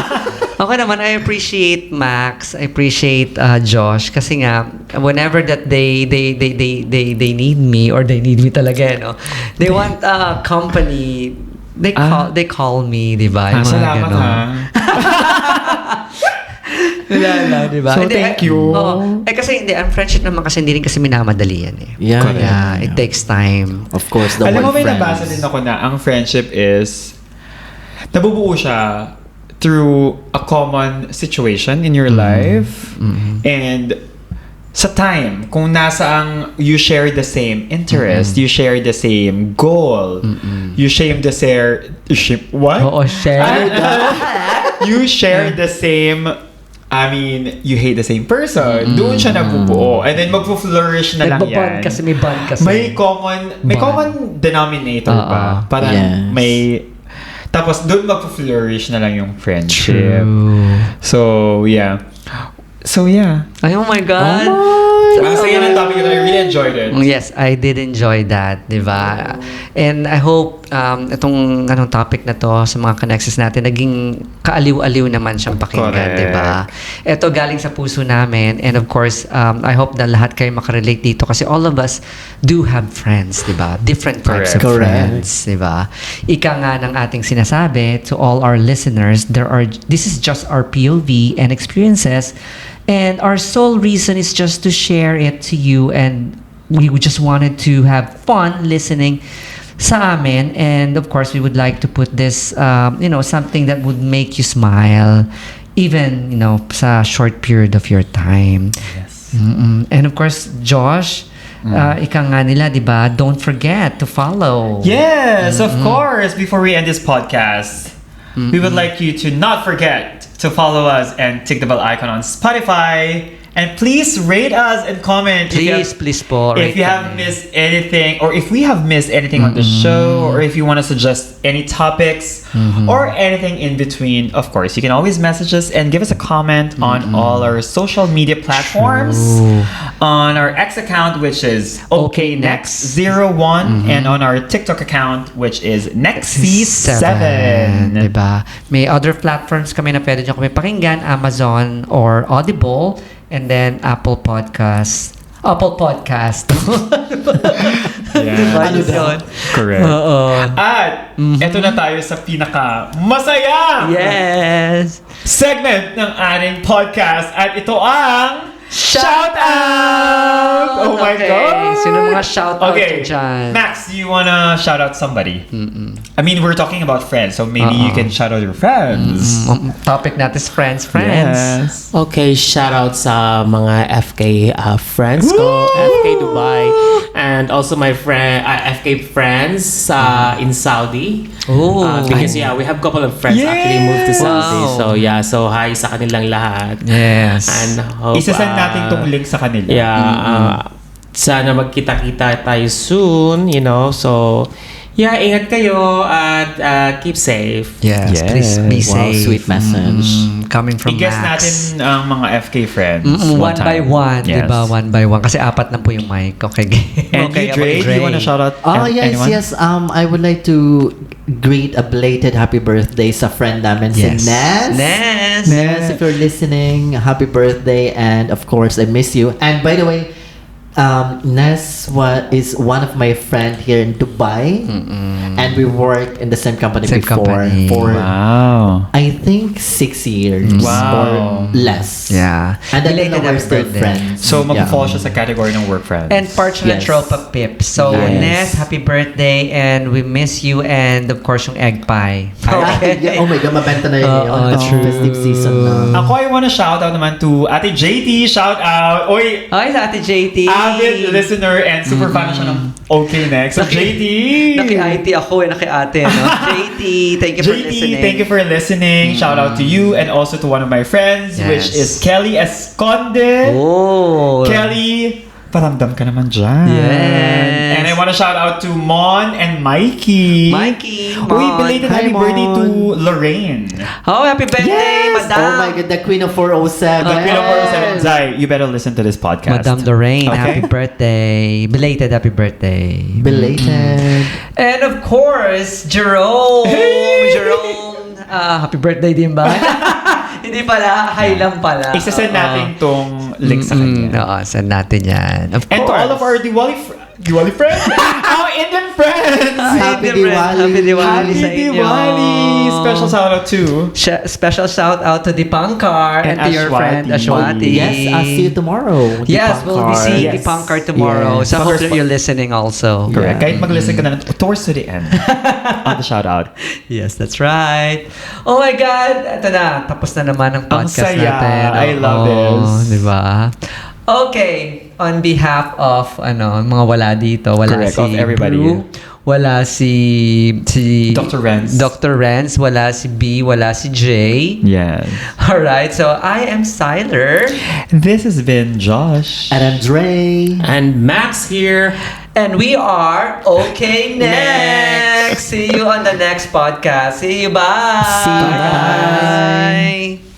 Okay naman, I appreciate Max. I appreciate Josh kasi nga whenever that they need me or they need me talaga, they want company. They call me, di ba? Yung mga Salamat ganon. ha. Wala, di ba? So, thank you. Kasi hindi, ang friendship naman kasi hindi rin kasi minamadali yan eh. Yeah. It takes time. Of course, the Alam mo, word may friends. nabasa din ako na ang friendship is nabubuo siya through a common situation in your life and sa time, kung nasaang you share the same interest, you share the same goal, you share the what? Oo, share. You share the same, you hate the same person. Doon siya nabubuo. And then magpo-flourish na lang yan. Kasi may bond kasi. May common denominator ba? Parang Yes. may... Tapos doon magpo-flourish na lang yung friendship. So, yeah. Ay, oh my God. Ang saya ng topic ito. I really enjoyed it. Yes, I did enjoy that, di ba? And I hope itong topic na to sa mga connections natin, naging kaaliw-aliw naman siyang pakinggan, Correct. di ba? Ito galing sa puso namin. And of course, I hope na lahat kayo makarelate dito kasi all of us do have friends, di ba? Different types of Correct. friends, di ba? Ika nga ng ating sinasabi to all our listeners, this is just our POV and experiences. And our sole reason is just to share it to you, and we just wanted to have fun listening sa amin. And of course, we would like to put this, something that would make you smile, even, sa short period of your time. Yes. And of course, Josh, ika nga nila, di ba? Don't forget to follow. Yes, of course. Before we end this podcast, we would like you to not forget to follow us and tick the bell icon on Spotify. And please rate us and comment Please po. if you have missed anything, or if we have missed anything on the show, or if you want to suggest any topics or anything in between. Of course, you can always message us and give us a comment on all our social media platforms. On our X account, which is OKNext01, and on our TikTok account, which is Nexy7. Diba? May other platforms kami na pwede nyo kami pakinggan, Amazon or Audible, and then Apple Podcast. Yeah. Ano yun? Correct. Oo. At eto na tayo sa pinaka masaya Yes! segment ng ating podcast. At ito ang Shout Out! Oh my Okay. God! Sino mga shout out dyan? Max, you wanna shout out somebody? We're talking about friends, so maybe you can shout out your friends. Topic natin is friends. Yes. Okay, shout out sa mga FK friends ko, FK Dubai, and also my FK friends in Saudi. Because we have couple of friends actually moved to Saudi. Wow. So hi sa kanilang lahat. Yes. And hope, Isasend natin tong link sa kanila. Sana magkita-kita tayo soon, So, ingat kayo at keep safe. Yes, please be Wow, safe. sweet message. Coming from I-guess Max. natin ang mga FK friends. One by time. one, Yes. diba? One by one. Kasi apat na po yung mic. Okay. And Okay, you, Dre, do you wanna shout out anyone? Yes. I would like to greet a belated happy birthday sa friend namin si Ness. Ness, if you're listening, happy birthday, and of course, I miss you. And by the way, Ness is one of my friend here in Dubai, and we worked in the same company before for Wow. I think 6 years Wow. or less. Yeah. And then Belated we're happy still birthday. friends. So, mag-fall siya sa category ng work friends. And Parchment Yes. Tropa Pips. So, Nice. Ness, happy birthday, and we miss you, and of course, yung egg pie. Yeah, oh my God, mabenta na yun yun. true. Festive season na. Ako, I wanna shout out naman to Ate JT. Shout out. Oy, Ay, sa Ate JT. avid listener and super fan siya ng OK Next. So, JT. Naki-IT ako naki-ate, no? JT, thank you for JT, listening. thank you for listening. Shout out to you and also to one of my friends, which Yes. is Kelly Esconde. Oh. Kelly, paramdam ka naman dyan. Yes. And I want to shout out to Mon and Mikey. Mikey, Uy, Mon. belated Hi, happy birthday to Mon. Lorraine. Oh, happy birthday, Madam. Oh my God, the Queen of 407. The Queen of 407. Zai, you better listen to this podcast. Madam Lorraine, Okay. happy birthday. Belated happy birthday. Belated. And of course, Jerome. Hey! Jerome, happy birthday din ba? Hindi pala, hi lang pala. Isasend natin tong link sa kanya. Oo, send natin yan. Of course. And to all of our Diwali friends! Our Indian friends! Happy Diwali! Happy Diwali sa Happy inyo. Diwali! Special shout out to Special shout out to Dipankar and to your friend Ashwati. Yes, I'll see you tomorrow. Yes, we'll be seeing Yes. Dipankar tomorrow. Yes. So I hope Dipankar's that you're listening also. Correct. Kahit mag-listen ka na towards to the end. On the shout out. Yes, that's right. Oh my God! Ito na. Tapos na naman ang Ang podcast saya. natin. I love this. Diba? Okay. On behalf of mga wala dito, wala Correct, si of everybody. Brew, wala si Dr. Renz. Dr. Renz, wala si B, wala si J. Yes. Alright, so I am Siler. This has been Josh. And I'm Dre. And Max here. And we are Okay Next. See you on the next podcast. See you. Bye. See you. Bye. Bye.